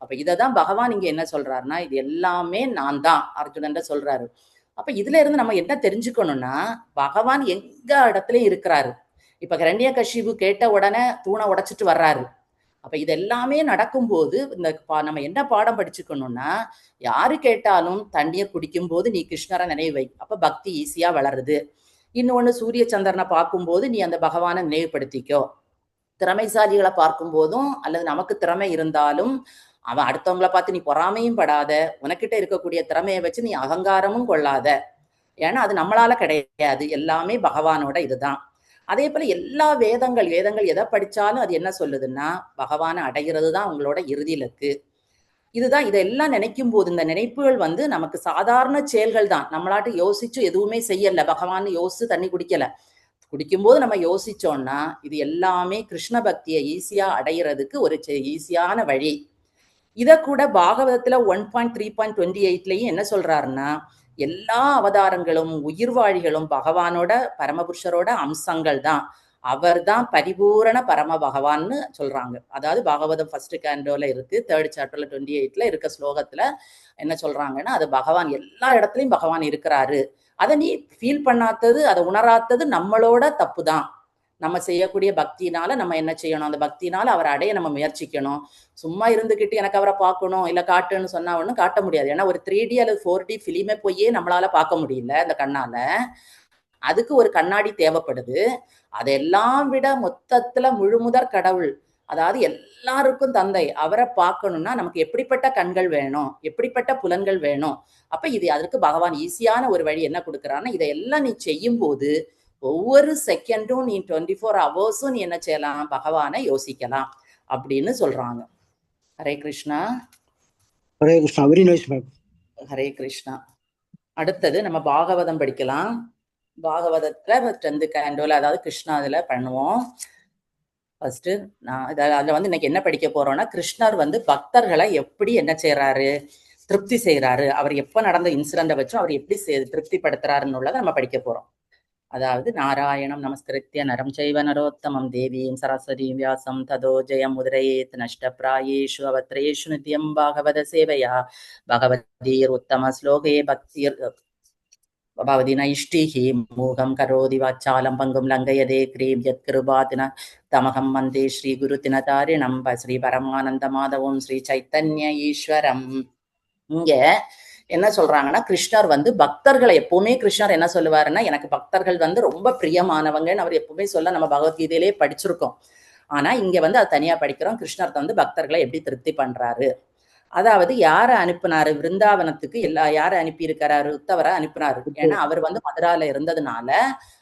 அப்ப இததான் பகவான் இங்க என்ன சொல்றாருன்னா, இது எல்லாமே நான் தான் அர்ஜுனன் சொல்றாரு. அப்ப இதுல இருந்து நம்ம என்ன தெரிஞ்சுக்கணும்னா, பகவான் எங்க இடத்துலயும் இருக்கிறாரு. இப்ப ஹிரண்யகசிபு கேட்ட உடனே தூணை உடைச்சிட்டு வர்றாரு. அப்ப இது எல்லாமே நடக்கும்போது இந்த நம்ம என்ன பாடம் படிச்சுக்கணும்னா, யாரு கேட்டாலும் தண்ணீர் குடிக்கும் போது நீ கிருஷ்ணரை நினைவை, அப்ப பக்தி ஈஸியா வளருது. இன்னொன்னு, சூரிய சந்திரனை பார்க்கும்போது நீ அந்த பகவானை நினைவுபடுத்திக்கோ. திறமைசாலிகளை பார்க்கும் போதும் அல்லது நமக்கு திறமை இருந்தாலும் அவன் அடுத்தவங்களை பார்த்து நீ பொறாமையும் படாத, உனக்கிட்ட இருக்கக்கூடிய திறமையை வச்சு நீ அகங்காரமும் கொள்ளாத. ஏன்னா அது நம்மளால கிடையாது, எல்லாமே பகவானோட இதுதான். அதே போல எல்லா வேதங்கள் எதை படிச்சாலும் அது என்ன சொல்லுதுன்னா, பகவானை அடைகிறது தான் உங்களோட இறுதி இலக்கு. இதுதான். இதெல்லாம் நினைக்கும் போது இந்த நினைப்புகள் வந்து நமக்கு சாதாரண செயல்கள் தான், நம்மளாட்டு யோசிச்சு எதுவுமே செய்யல, பகவான் யோசிச்சு தண்ணி குடிக்கும்போது நம்ம யோசிச்சோம்னா இது எல்லாமே கிருஷ்ண பக்தியை ஈஸியா அடைகிறதுக்கு ஒரு ஈஸியான வழி. இத கூட பாகவதத்துல 1.3.28லயும் என்ன சொல்றாருன்னா, எல்லா அவதாரங்களும் உயிர்வாழிகளும் பகவானோட பரமபுருஷரோட அம்சங்கள் தான், அவர் தான் பரிபூரண பரம பகவான்னு சொல்றாங்க. அதாவது பாகவதம் 1st candoல இருக்கு, 3rd chapterல 28ல இருக்க ஸ்லோகத்துல என்ன சொல்றாங்கன்னா, அது பகவான் எல்லா இடத்துலயும் பகவான் இருக்கிறாரு. அதை நீ ஃபீல் பண்ணாதது, அதை உணராதது நம்மளோட தப்பு தான். நம்ம செய்யக்கூடிய பக்தினால நம்ம என்ன செய்யணும், அந்த பக்தினால அவரை அடைய நம்ம முயற்சிக்கணும். சும்மா இருந்துகிட்டு எனக்கு அவரை பார்க்கணும் இல்ல காட்டுன்னு சொன்னா ஒன்றும் காட்ட முடியாது. ஏன்னா ஒரு 3D அல்லது 4D ஃபிலிமே போயே நம்மளால பார்க்க முடியல இந்த கண்ணால. அதுக்கு ஒரு கண்ணாடி தேவைப்படுது. அதெல்லாம் விட மொத்தத்துல முழுமுதற் கடவுள், அதாவது எல்லாருக்கும் தந்தை, அவரை பார்க்கணும்னா நமக்கு எப்படிப்பட்ட கண்கள் வேணும், எப்படிப்பட்ட புலன்கள் வேணும். அப்ப இது அதற்கு பகவான் ஈஸியான ஒரு வழி என்ன கொடுக்குறான்னா, இதையெல்லாம் நீ செய்யும் போது ஒவ்வொரு செகண்டும் நீ 24 ஹவர்ஸும் நீ என்ன செய்யலாம், பகவானை யோசிக்கலாம் அப்படின்னு சொல்றாங்க. Hare Krishna. Hare Krishna. Very nice ma'am. Hare Krishna. அடுத்தது நம்ம பாகவதம் படிக்கலாம். பாகவதத்துல 2 கேண்டோல, அதாவது கிருஷ்ணா இதுல பண்ணுவோம். ஃபர்ஸ்ட் நான் அதுல வந்து இன்னைக்கு என்ன படிக்க போறோம்னா, கிருஷ்ணர் வந்து பக்தர்களை எப்படி என்ன செய்யறாரு, திருப்தி செய்யறாரு, அவர் எப்ப நடந்த இன்சிடென்ட வச்சும் அவர் எப்படி திருப்திப்படுத்துறாருன்னு உள்ளதை நம்ம படிக்க போறோம். அதாவது நாராயணம் நமஸ்கிருத்ய நரம் சைவ நரோத்தமம் தேவீம் சரஸ்வதீம் வியாசம் ததோ ஜெயம் உதரேத் நஷ்டப்ராயேஷு அவத்ரேஷு நித்யம் பாகவத சேவையா பகவதீர் உத்தம ஸ்லோகே பக்திர் பவதி நைஷ்டிஹி மூகம் கரோதி வாச்சாலம் பங்கும் லங்கயதே க்ரீம் யத் கிருபாதின தமகம் வந்தே ஸ்ரீ குருதின தாரிணம் ஸ்ரீ பரமானந்த மாதவம் ஸ்ரீ சைத்தன்ய ஈஸ்வரம். இங்க என்ன சொல்றாங்கன்னா, கிருஷ்ணர் வந்து பக்தர்களை எப்பவுமே கிருஷ்ணர் என்ன சொல்லுவாருன்னா, எனக்கு பக்தர்கள் வந்து ரொம்ப பிரியமானவங்கன்னு அவர் எப்பவுமே சொல்ல நம்ம பகவத்கீதையிலே படிச்சிருக்கோம். ஆனா இங்க வந்து அது தனியா படிக்கிறோம். கிருஷ்ணர் வந்து பக்தர்களை எப்படி திருப்தி பண்றாரு, அதாவது யாரை அனுப்புனாரு விருந்தாவனத்துக்கு, யாரை அனுப்பி இருக்கிறாரு, உத்தவரை அனுப்புனாரு. ஏன்னா அவர் வந்து மதுரால இருந்ததுனால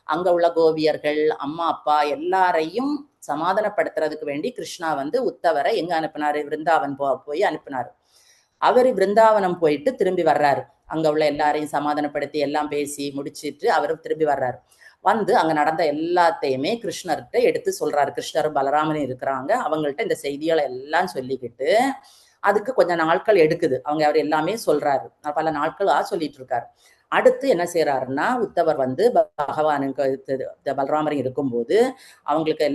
அங்க உள்ள கோபியர்கள் அம்மா அப்பா எல்லாரையும் சமாதானப்படுத்துறதுக்கு வேண்டி கிருஷ்ணா வந்து உத்தவரை எங்க அனுப்புனாரு, விருந்தாவன் போய் அனுப்புனாரு. அவரு பிருந்தாவனம் போயிட்டு திரும்பி வர்றாரு. அங்க உள்ள எல்லாரையும் சமாதானப்படுத்தி எல்லாம் பேசி முடிச்சிட்டு அவரு திரும்பி வர்றாரு. வந்து அங்க நடந்த எல்லாத்தையுமே கிருஷ்ணர்கிட்ட எடுத்து சொல்றாரு. கிருஷ்ணரும் பலராமனும் இருக்கிறாங்க, அவங்கள்ட்ட இந்த செய்திகளை எல்லாம் சொல்லிக்கிட்டு அதுக்கு கொஞ்சம் நாட்கள் எடுக்குது. அவங்க அவர் எல்லாமே சொல்றாரு, பல நாட்களா சொல்லிட்டு இருக்காரு. அடுத்து என்ன செய்யறாருன்னா, உத்தவர் வந்து பகவானுக்கு பலராமரும் இருக்கும்போது அவங்களுக்கு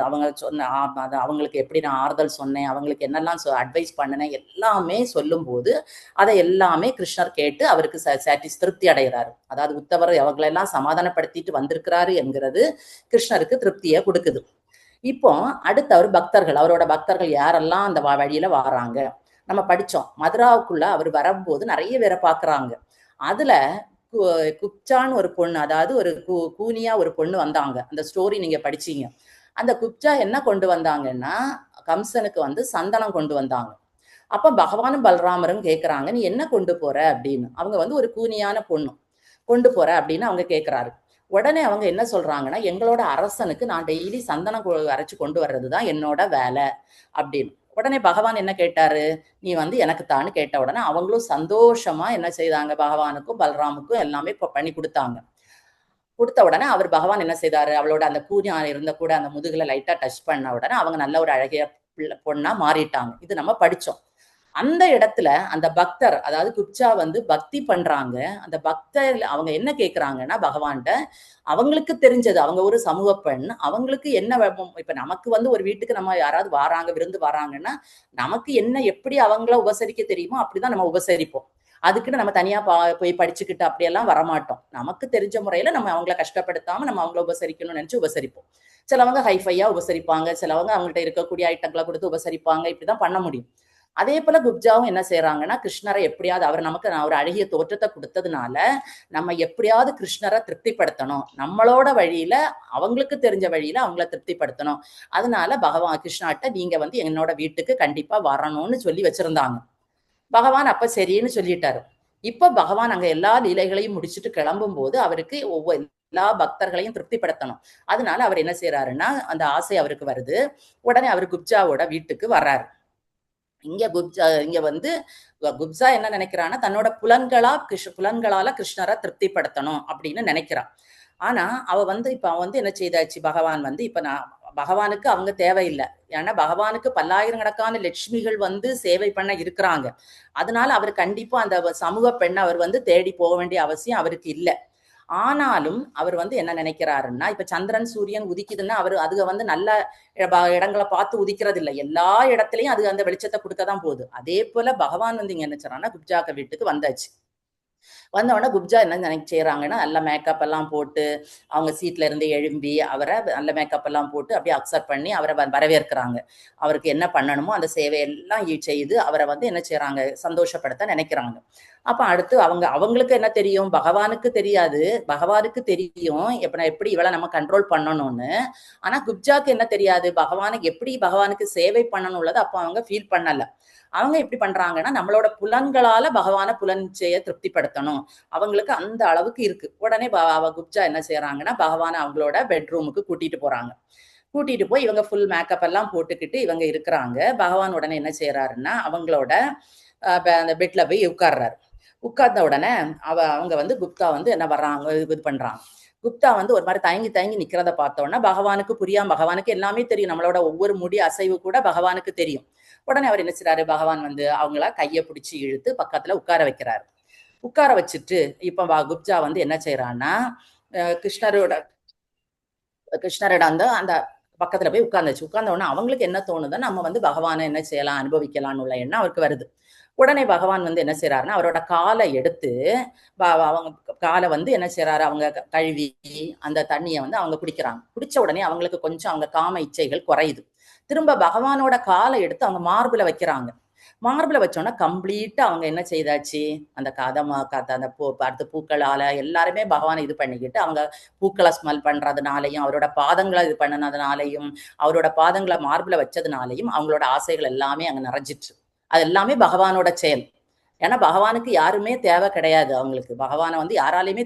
அவங்க சொன்ன அவங்களுக்கு எப்படி நான் ஆறுதல் சொன்னேன், அவங்களுக்கு என்னெல்லாம் அட்வைஸ் பண்ணினேன் எல்லாமே சொல்லும் போது அதை எல்லாமே கிருஷ்ணர் கேட்டு அவருக்கு திருப்தி அடைகிறாரு. அதாவது உத்தவர் அவங்களெல்லாம் சமாதானப்படுத்திட்டு வந்திருக்கிறாரு என்கிறது கிருஷ்ணருக்கு திருப்தியை கொடுக்குது. இப்போ அடுத்து அவர் பக்தர்கள், அவரோட பக்தர்கள் யாரெல்லாம் அந்த வழியில வராங்க நம்ம படிச்சோம். மதுராவுக்குள்ள அவர் வரும்போது நிறைய பேரை பாக்குறாங்க. அதுல குப்சான்னு ஒரு பொண்ணு, அதாவது ஒரு கூனியா ஒரு பொண்ணு வந்தாங்க. அந்த ஸ்டோரி நீங்க படிச்சீங்க. அந்த குப்சா என்ன கொண்டு வந்தாங்கன்னா, கம்சனுக்கு வந்து சந்தனம் கொண்டு வந்தாங்க. அப்ப பகவானும் பலராமரும் கேட்கறாங்க, நீ என்ன கொண்டு போற அப்படின்னு. அவங்க வந்து ஒரு கூனியான பொண்ணு கொண்டு போற அப்படின்னு அவங்க கேட்கிறாரு. உடனே அவங்க என்ன சொல்றாங்கன்னா, எங்களோட அரசனுக்கு நான் டெய்லி சந்தனம் அரைச்சு கொண்டு வர்றதுதான் என்னோட வேலை அப்படின்னு. உடனே பகவான் என்ன கேட்டாரு, நீ வந்து எனக்கு தான்னு கேட்ட உடனே அவங்களும் சந்தோஷமா என்ன செய்தாங்க, பகவானுக்கும் பலராமுக்கும் எல்லாமே பண்ணி கொடுத்தாங்க. கொடுத்த உடனே அவர் பகவான் என்ன செய்தாரு, அவளோட அந்த கூனியா இருந்த கூட அந்த முதுகுல லைட்டா டச் பண்ண உடனே அவங்க நல்ல ஒரு அழகிய பொண்ணா மாறிட்டாங்க. இது நம்ம படிச்சோம். அந்த இடத்துல அந்த பக்தர், அதாவது குப்சா வந்து பக்தி பண்றாங்க. அந்த பக்தர் அவங்க என்ன கேட்கிறாங்கன்னா பகவான்கிட்ட, அவங்களுக்கு தெரிஞ்சது, அவங்க ஒரு சமூக பெண், அவங்களுக்கு என்ன இப்ப நமக்கு வந்து ஒரு வீட்டுக்கு நம்ம யாராவது வராங்க, விருந்து வராங்கன்னா நமக்கு என்ன எப்படி அவங்கள உபசரிக்க தெரியுமோ அப்படிதான் நம்ம உபசரிப்போம். அதுக்குன்னு நம்ம தனியா போய் படிச்சுக்கிட்டு அப்படியெல்லாம் வரமாட்டோம். நமக்கு தெரிஞ்ச முறையில நம்ம அவங்கள கஷ்டப்படுத்தாம நம்ம அவங்கள உபசரிக்கணும்னு நினைச்சு உபசரிப்போம். சிலவங்க ஹைஃபையா உபசரிப்பாங்க, சிலவங்க அவங்கள்ட்ட இருக்கக்கூடிய ஐட்டங்களை கொடுத்து உபசரிப்பாங்க. இப்படிதான் பண்ண முடியும். அதே போல குப்ஜாவும் என்ன செய்யறாங்கன்னா, கிருஷ்ணரை எப்படியாவது, அவர் நமக்கு ஒரு அழகிய தோற்றத்தை கொடுத்ததுனால நம்ம எப்படியாவது கிருஷ்ணரை திருப்திப்படுத்தணும், நம்மளோட வழியில அவங்களுக்கு தெரிஞ்ச வழியில அவங்கள திருப்திப்படுத்தணும். அதனால பகவான் கிருஷ்ணாட்ட நீங்க வந்து என்னோட வீட்டுக்கு கண்டிப்பா வரணும்னு சொல்லி வச்சிருந்தாங்க. பகவான் அப்ப சரின்னு சொல்லிட்டாரு. இப்ப பகவான் அங்க எல்லா லீலைகளையும் முடிச்சுட்டு கிளம்பும் போது அவருக்கு எல்லா பக்தர்களையும் திருப்திப்படுத்தணும். அதனால அவர் என்ன செய்யறாருன்னா, அந்த ஆசை அவருக்கு வருது. உடனே அவர் குப்ஜாவோட வீட்டுக்கு வர்றாரு. இங்க வந்து குப்சா என்ன நினைக்கிறான்னா, தன்னோட புலன்களால கிருஷ்ணரை திருப்திப்படுத்தணும் அப்படின்னு நினைக்கிறான். ஆனா அவ வந்து இப்ப அவன் வந்து என்ன செய்தாச்சு, பகவான் வந்து இப்ப பகவானுக்கு அவங்க தேவையில்லை. ஏன்னா பகவானுக்கு பல்லாயிரக்கணக்கான லட்சுமிகள் வந்து சேவை பண்ண இருக்கிறாங்க. அதனால அவர் கண்டிப்பா அந்த சமூக பெண்ணை அவர் வந்து தேடி போக வேண்டிய அவசியம் அவருக்கு இல்லை. ஆனாலும் அவர் வந்து என்ன நினைக்கிறாருன்னா, இப்ப சந்திரன் சூரியன் உதிக்குதுன்னா அவர் அதுக வந்து நல்ல இடங்களை பார்த்து உதிக்கிறது இல்லை, எல்லா இடத்துலயும் அது அந்த வெளிச்சத்தை கொடுக்கதான் போகுது. அதே போல பகவான் வந்து இங்க என்ன செய்றான்னா, குப்ஜாக்க வீட்டுக்கு வந்தாச்சு. வந்த உடனே குப்ஜா என்ன செய்யறாங்கன்னா நல்ல மேக்கப் எல்லாம் போட்டு அவங்க சீட்ல இருந்து எழும்பி அவரை நல்ல மேக்கப் எல்லாம் போட்டு அப்படியே அக்செப்ட் பண்ணி அவரை வரவேற்கிறாங்க. அவருக்கு என்ன பண்ணணுமோ அந்த சேவையெல்லாம் செய்து அவரை வந்து என்ன செய்யறாங்க, சந்தோஷப்படுத்த நினைக்கிறாங்க. அப்ப அடுத்து அவங்களுக்கு என்ன தெரியும், பகவானுக்கு தெரியாது. பகவானுக்கு தெரியும் எப்படி இவளை நம்ம கண்ட்ரோல் பண்ணணும்னு. ஆனா குப்ஜாக்கு என்ன தெரியாது, பகவானுக்கு சேவை பண்ணணும் உள்ளது அப்ப அவங்க ஃபீல் பண்ணல. அவங்க எப்படி பண்றாங்கன்னா நம்மளோட புலன்களால பகவான புலன்செய்ய திருப்திப்படுத்தணும், அவங்களுக்கு அந்த அளவுக்கு இருக்கு. உடனே குப்ஜா என்ன செய்யறாங்கன்னா பகவானை அவங்களோட பெட்ரூமுக்கு கூட்டிட்டு போறாங்க. கூட்டிட்டு போய் இவங்க ஃபுல் மேக்கப் எல்லாம் போட்டுக்கிட்டு இவங்க இருக்கிறாங்க. பகவான் உடனே என்ன செய்யறாருன்னா அவங்களோட அந்த பெட்ல போய் உட்கார்றாரு. உட்கார்ந்த உடனே அவங்க வந்து குப்தா வந்து என்ன வர்றாங்க, இது பண்றாங்க. குப்தா வந்து ஒரு மாதிரி தயங்கி நிக்கிறத பார்த்தோன்னா பகவானுக்கு புரியாம, பகவானுக்கு எல்லாமே தெரியும், நம்மளோட ஒவ்வொரு முடி அசைவு கூட பகவானுக்கு தெரியும். உடனே அவர் என்ன செய்றாரு, பகவான் வந்து அவங்கள கையை பிடிச்சி இழுத்து பக்கத்துல உட்கார வைக்கிறாரு. உட்கார வச்சுட்டு இப்ப குப்ஜா வந்து என்ன செய்யறான்னா கிருஷ்ணரோட அந்த பக்கத்துல போய் உட்கார்ந்துச்சு. உட்கார்ந்த உடனே அவங்களுக்கு என்ன தோணுதுன்னா நம்ம வந்து பகவானை என்ன செய்யலாம், அனுபவிக்கலாம்னு உள்ள எண்ணம் அவருக்கு வருது. உடனே பகவான் வந்து என்ன செய்யறாருன்னா அவரோட காலை எடுத்து அவங்க காலை வந்து என்ன செய்யறாரு, அவங்க கழுவி அந்த தண்ணியை வந்து அவங்க குடிக்கிறாங்க. குடிச்ச உடனே அவங்களுக்கு கொஞ்சம் அவங்க காம இச்சைகள் குறையுது. திரும்ப பகவானோட காலை எடுத்து அவங்க மார்புல வைக்கிறாங்க. மார்புல வச்சோன்னா கம்ப்ளீட்டா அவங்க என்ன செய்தாச்சு, அந்த அந்த அடுத்த பூக்களால எல்லாருமே பகவானை இது பண்ணிக்கிட்டு அவங்க பூக்களை ஸ்மெல் பண்றதுனாலையும் அவரோட பாதங்களை இது பண்ணினதுனாலையும் அவரோட பாதங்களை மார்புல வச்சதுனாலையும் அவங்களோட ஆசைகள் எல்லாமே அங்க நிறைஞ்சிட்டு. அது எல்லாமே பகவானோட செயல். ஏன்னா பகவானுக்கு யாருமே தேவை கிடையாது. அவங்களுக்கு பகவானை வந்து யாராலையுமே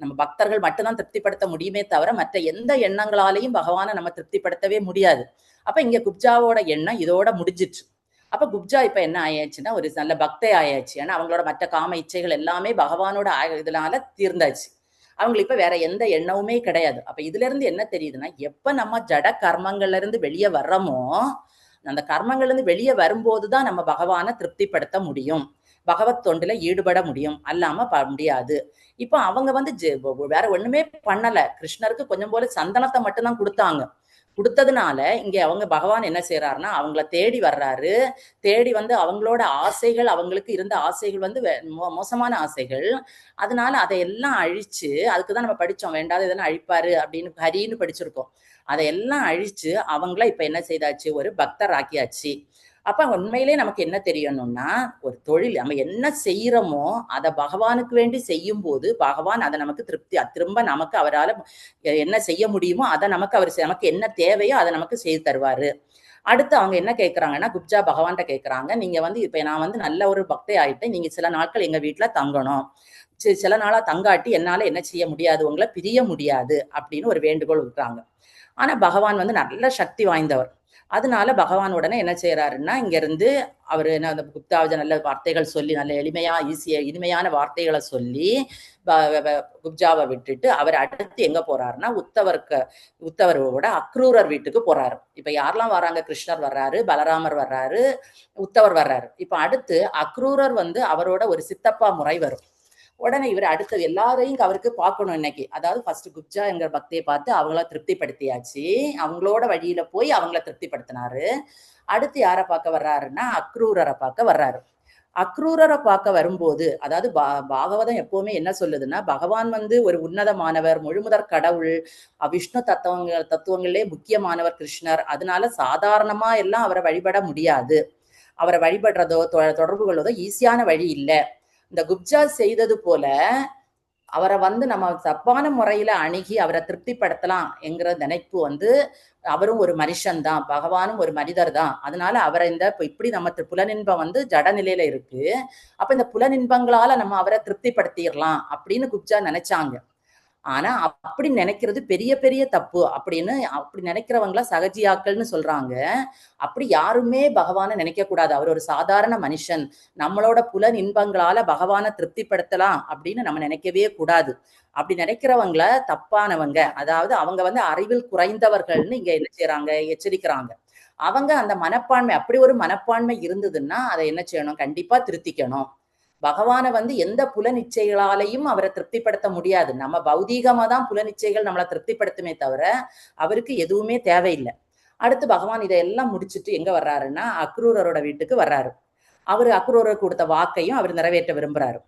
நம்ம பக்தர்கள் மட்டும்தான் திருப்திப்படுத்த முடியுமே தவிர மற்ற எந்த எண்ணங்களாலையும் பகவானை நம்ம திருப்திப்படுத்தவே முடியாது. அப்ப இங்க குப்ஜாவோட எண்ணம் இதோட முடிஞ்சிட்டு. அப்ப குப்ஜா இப்ப என்ன ஆயாச்சுன்னா ஒரு நல்ல பக்தை ஆயாச்சு. ஏன்னா அவங்களோட மற்ற காம இச்சைகள் எல்லாமே பகவானோட இதனால தீர்ந்தாச்சு. அவங்களுக்கு இப்ப வேற எந்த எண்ணமுமே கிடையாது. அப்ப இதுல இருந்து என்ன தெரியுதுன்னா, எப்ப நம்ம ஜட கர்மங்கள்ல இருந்து வெளியே வர்றோமோ அந்த கர்மங்கள்ல இருந்து வெளியே வரும்போதுதான் நம்ம பகவானை திருப்திப்படுத்த முடியும், பகவத் தொண்டுல ஈடுபட முடியும், அல்லாம முடியாது. இப்ப அவங்க வந்து வேற ஒண்ணுமே பண்ணல. கிருஷ்ணருக்கு கொஞ்சம் போல சந்தனத்தை மட்டும்தான் கொடுத்தாங்க. கொடுத்ததுனால இங்க அவங்க பகவான் என்ன செய்யறாருன்னா அவங்கள தேடி வர்றாரு. தேடி வந்து அவங்களோட ஆசைகள், அவங்களுக்கு இருந்த ஆசைகள் வந்து மோசமான ஆசைகள். அதனால அதையெல்லாம் அழிச்சு, அதுக்குதான் நம்ம படிச்சோம், வேண்டாத இதெல்லாம் அழிப்பாரு அப்படின்னு ஹரின்னு படிச்சிருக்கோம். அதையெல்லாம் அழிச்சு அவங்கள இப்ப என்ன செய்தாச்சு, ஒரு பக்தர் ஆக்கியாச்சு. அப்ப உண்மையிலே நமக்கு என்ன தெரியணும்னா, ஒரு தொழில் நம்ம என்ன செய்யறோமோ அதை பகவானுக்கு வேண்டி செய்யும் போது பகவான் அதை நமக்கு திரும்ப நமக்கு அவரால் என்ன செய்ய முடியுமோ அதை நமக்கு என்ன தேவையோ அதை நமக்கு செய்து தருவாரு. அடுத்து அவங்க என்ன கேட்கறாங்கன்னா, குப்ஜா பகவான்கிட்ட கேட்கறாங்க, நீங்க வந்து இப்ப நான் வந்து நல்ல ஒரு பக்தை ஆயிட்டேன், நீங்க சில நாட்கள் எங்க வீட்டுல தங்கணும், சில நாளா தங்காட்டி என்னால என்ன செய்ய முடியாது, உங்களை பிரிய முடியாது அப்படின்னு ஒரு வேண்டுகோள் விடுறாங்க. ஆனா பகவான் வந்து நல்ல சக்தி வாய்ந்தவர். அதனால பகவான் உடனே என்ன செய்யறாருன்னா இங்க இருந்து அவரு என்ன அந்த குப்தாவை நல்ல வார்த்தைகள் சொல்லி, நல்ல இனிமையான வார்த்தைகளை சொல்லி குப்ஜாவை விட்டுட்டு அவர் அடுத்து எங்க போறாருன்னா உத்தவரோட அக்ரூரர் வீட்டுக்கு போறாரு. இப்ப யாரெல்லாம் வர்றாங்க, கிருஷ்ணர் வர்றாரு, பலராமர் வர்றாரு, உத்தவர் வர்றாரு. இப்ப அடுத்து அக்ரூரர் வந்து அவரோட ஒரு சித்தப்பா முறை வரும். உடனே இவர் அடுத்தது எல்லாரையும் அவருக்கு பார்க்கணும் இன்னைக்கு. அதாவது ஃபர்ஸ்ட் குப்ஜா என்கிற பக்தியை பார்த்து அவங்கள திருப்திப்படுத்தியாச்சு, அவங்களோட வழியில போய் அவங்கள திருப்திப்படுத்தினாரு. அடுத்து யாரை பார்க்க வர்றாருன்னா அக்ரூரரை பார்க்க வர்றாரு. அக்ரூரரை பார்க்க வரும்போது, அதாவது பாகவதம் எப்பவுமே என்ன சொல்லுதுன்னா, பகவான் வந்து ஒரு உன்னதமானவர், முழுமுதற் கடவுள், விஷ்ணு தத்துவங்களே முக்கியமானவர் கிருஷ்ணர். அதனால சாதாரணமா எல்லாம் அவரை வழிபட முடியாது. அவரை வழிபடுறதோ தொடர்பு கொள்வதோ ஈஸியான வழி இல்லை. இந்த குப்ஜா செய்தது போல அவரை வந்து நம்ம தப்பான முறையில அணுகி அவரை திருப்திப்படுத்தலாம் என்கிற நினைப்பு வந்து, அவரும் ஒரு மனுஷன் தான், பகவானும் ஒரு மனிதர் தான். அதனால அவரை இப்படி நம்ம புலனின்பம் வந்து ஜட நிலையில இருக்கு, அப்ப இந்த புலனின்பங்களால நம்ம அவரை திருப்திப்படுத்திடலாம் அப்படின்னு குப்ஜா நினைச்சாங்க. ஆனா அப்படி நினைக்கிறது பெரிய பெரிய தப்பு அப்படின்னு அப்படி நினைக்கிறவங்கள சகஜியாக்கள்னு சொல்றாங்க. அப்படி யாருமே பகவானை நினைக்க கூடாது. அவர் ஒரு சாதாரண மனுஷன், நம்மளோட புலன் இன்பங்களால பகவானை திருப்திப்படுத்தலாம் அப்படின்னு நம்ம நினைக்கவே கூடாது. அப்படி நினைக்கிறவங்கள தப்பானவங்க, அதாவது அவங்க வந்து அறிவில் குறைந்தவர்கள்னு இங்க என்ன செய்யறாங்க, எச்சரிக்கிறாங்க. அவங்க அந்த மனப்பான்மை, அப்படி ஒரு மனப்பான்மை இருந்ததுன்னா அதை என்ன செய்யணும், கண்டிப்பா திருத்திக்கணும். பகவானை வந்து எந்த புலனிச்சைகளாலையும் அவரை திருப்திப்படுத்த முடியாது. நம்ம பௌதீகமா தான் புலனிச்சைகள் நம்மளை திருப்திப்படுத்துமே தவிர அவருக்கு எதுவுமே தேவையில்லை. அடுத்து பகவான் இதையெல்லாம் முடிச்சுட்டு எங்க வர்றாருன்னா அக்ரூரரோட வீட்டுக்கு வர்றாரு. அவரு அக்ரூரருக்கு கொடுத்த வாக்கையும் அவர் நிறைவேற்ற விரும்புறாரு.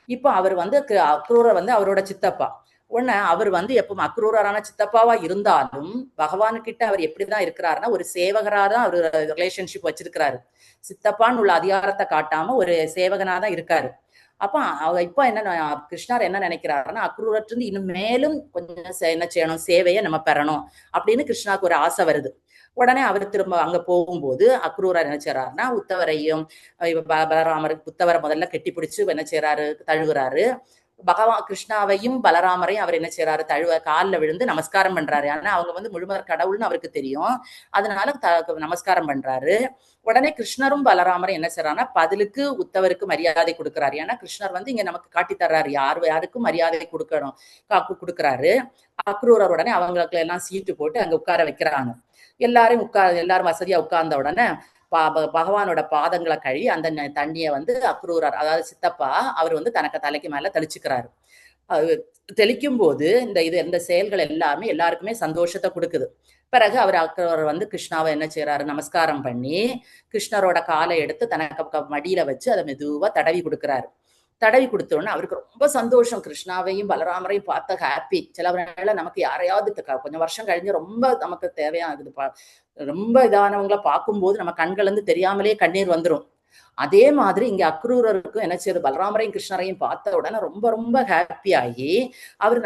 இப்போ அவர் வந்து அக்ரூரர் வந்து அவரோட சித்தப்பா. உடனே அவர் வந்து எப்போ அக்ரூரரான சித்தப்பாவா இருந்தாலும் பகவானுக்கிட்ட அவர் எப்படிதான் இருக்கிறாருன்னா ஒரு சேவகரா தான் அவர் ரிலேஷன்ஷிப் வச்சிருக்கிறாரு. சித்தப்பான்னு உள்ள அதிகாரத்தை காட்டாம ஒரு சேவகனா தான் இருக்காரு. அப்ப இப்ப என்ன கிருஷ்ணர் என்ன நினைக்கிறாருன்னா அக்ரூரத்திலிருந்து இன்னும் மேலும் கொஞ்சம் என்ன செய்யணும், சேவையை நம்ம பெறணும் அப்படின்னு கிருஷ்ணாவுக்கு ஒரு ஆசை வருது. உடனே அவர் திரும்ப அங்க போகும்போது அக்ரூரர் என்ன செய்யறாருன்னா உத்தவரையும் பலராமருக்கு உத்தவரை முதல்ல கெட்டி பிடிச்சு என்ன செய்யறாரு, தழுவுறாரு. பகவான் கிருஷ்ணாவையும் பலராமரையும் அவர் என்ன செய்யறாரு, காலில் விழுந்து நமஸ்காரம் பண்றாரு. ஆனா அவங்க வந்து முழுமர் கடவுள்னு அவருக்கு தெரியும், அதனால நமஸ்காரம் பண்றாரு. உடனே கிருஷ்ணரும் பலராமரும் என்ன செய்யறாருன்னா பதிலுக்கு உத்தவருக்கு மரியாதை கொடுக்கிறாரு. ஏன்னா கிருஷ்ணர் வந்து இங்க நமக்கு காட்டி தர்றாரு யாருக்கும் மரியாதை கொடுக்கறாரு. அக்ரூரர் உடனே அவங்களுக்கு எல்லாம் சீட்டு போட்டு அங்க உட்கார வைக்கிறாங்க. எல்லாரும் வசதியா உட்கார்ந்த உடனே பகவானோட பாதங்களை கழுவி அந்த தண்ணியை வந்து அக்ரூரர் அதாவது சித்தப்பா அவர் வந்து தனக்கு தலைக்கு மேல தெளிச்சுக்கிறாரு. தெளிக்கும் போது இந்த செயல்கள் எல்லாமே எல்லாருக்குமே சந்தோஷத்தை கொடுக்குது. பிறகு அவர் அக்ரூரர் வந்து கிருஷ்ணாவை என்ன செய்யறாரு, நமஸ்காரம் பண்ணி கிருஷ்ணரோட காலை எடுத்து தனக்கு மடியில வச்சு அதை மெதுவா தடவி கொடுக்குறாரு. தடவி கொடுத்தோன்னு அவருக்கு ரொம்ப சந்தோஷம். கிருஷ்ணாவையும் பலராமரையும் பார்த்த ஹாப்பி. சில வேளை நமக்கு யாரையாவது கொஞ்சம் வருஷம் கழிஞ்சு ரொம்ப நமக்கு தேவையாகுது, ரொம்ப இதானவங்கள பார்க்கும்போது நம்ம கண்கள் இருந்து தெரியாமலே கண்ணீர் வந்துடும். அதே மாதிரி இங்க அக்ரூரருக்கும் என்ன செய்யுது, பலராமரையும் கிருஷ்ணரையும் பார்த்த உடனே ரொம்ப ரொம்ப ஹாப்பி ஆகி அவர்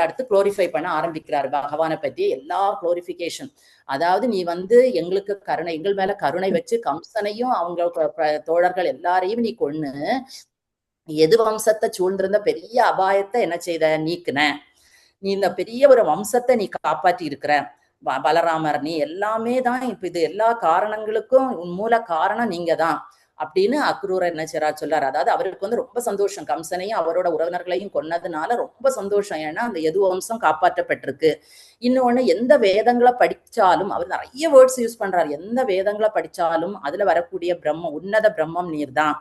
அடுத்து குளோரிஃபை பண்ண ஆரம்பிக்கிறாரு. பகவானை பற்றி எல்லா குளோரிஃபிகேஷன், அதாவது நீ வந்து எங்களுக்கு கருணை, எங்கள் மேல கருணை வச்சு கம்சனையும் அவங்க தோழர்கள் எல்லாரையும் நீ கொன்னு எது வம்சத்தை சூழ்ந்திருந்த பெரிய அபாயத்தை என்ன செய்த, நீக்குன. நீ இந்த பெரிய ஒரு வம்சத்தை நீ காப்பாற்றி இருக்கிற பலராமர், நீ எல்லாமே தான். இப்ப இது எல்லா காரணங்களுக்கும் மூல காரணம் நீங்க தான் அப்படின்னு அக்ரூரர் என்ன சொல்றாரு. அதாவது அவருக்கு வந்து ரொம்ப சந்தோஷம், கம்சனையும் அவரோட உறவினர்களையும் கொன்னதுனால ரொம்ப சந்தோஷம். ஏன்னா அந்த எது வம்சம் காப்பாற்றப்பட்டிருக்கு. இன்னொன்னு, எந்த வேதங்களை படிச்சாலும் அவர் நிறைய வேர்ட்ஸ் யூஸ் பண்றாரு. எந்த வேதங்களை படிச்சாலும் அதுல வரக்கூடிய பிரம்மம், உன்னத பிரம்மம் நீர் தான்.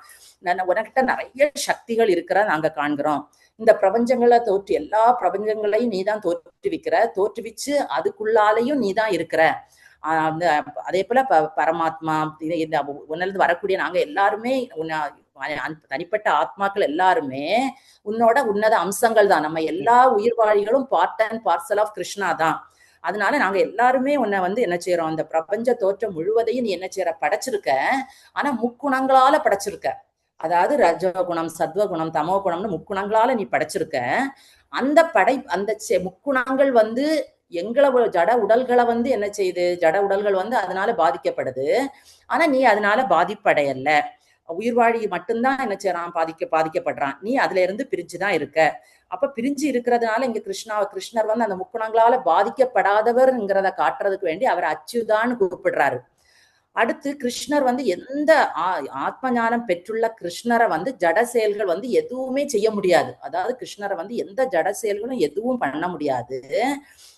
உனக்கிட்ட நிறைய சக்திகள் இருக்கிற நாங்க காண்கிறோம். இந்த பிரபஞ்சங்களை எல்லா பிரபஞ்சங்களையும் நீதான் தோற்றுவிச்சு அதுக்குள்ளாலையும் நீதான் இருக்கிற. அதே போல பரமாத்மா உன்னிலிருந்து வரக்கூடிய நாங்க எல்லாருமே தனிப்பட்ட ஆத்மாக்கள் எல்லாருமே உன்னோட உன்னத அம்சங்கள் தான். நம்ம எல்லா உயிர்வாழிகளும் part and parcel of Krishna தான். அதனால நாங்க எல்லாருமே உன்னை வந்து என்ன செய்யறோம், அந்த பிரபஞ்ச தோற்றம் முழுவதையும் நீ என்ன செய்யற, படைச்சிருக்க. ஆனா முக்குணங்களால படைச்சிருக்க. அதாவது ரஜகுணம், சத்வகுணம், தமோ குணம்னு முக்குணங்களால நீ படைச்சிருக்க. அந்த அந்த முக்குணங்கள் வந்து எங்களை ஜட உடல்களை வந்து என்ன செய்யுது, ஜட உடல்கள் வந்து அதனால பாதிக்கப்படுது. ஆனா நீ அதனால பாதிப்படையல. உயிர்வாழி மட்டும்தான் என்ன செய்யறான், பாதிக்கப்படுறான். நீ அதுல இருந்து பிரிஞ்சுதான் இருக்க. அப்ப பிரிஞ்சு இருக்கிறதுனால இங்க கிருஷ்ணர் வந்து அந்த முக்குணங்களால பாதிக்கப்படாதவர்ங்கிறத காட்டுறதுக்கு வேண்டி அவர் அச்சுதான்னு கூப்பிடுறாரு. அடுத்து கிருஷ்ணர் வந்து எந்த ஆத்ம ஞானம் பெற்றுள்ள கிருஷ்ணரை வந்து ஜட செயல்கள் வந்து எதுவுமே செய்ய முடியாது. அதாவது கிருஷ்ணரை வந்து எந்த ஜட செயல்களும் எதுவும் பண்ண முடியாது.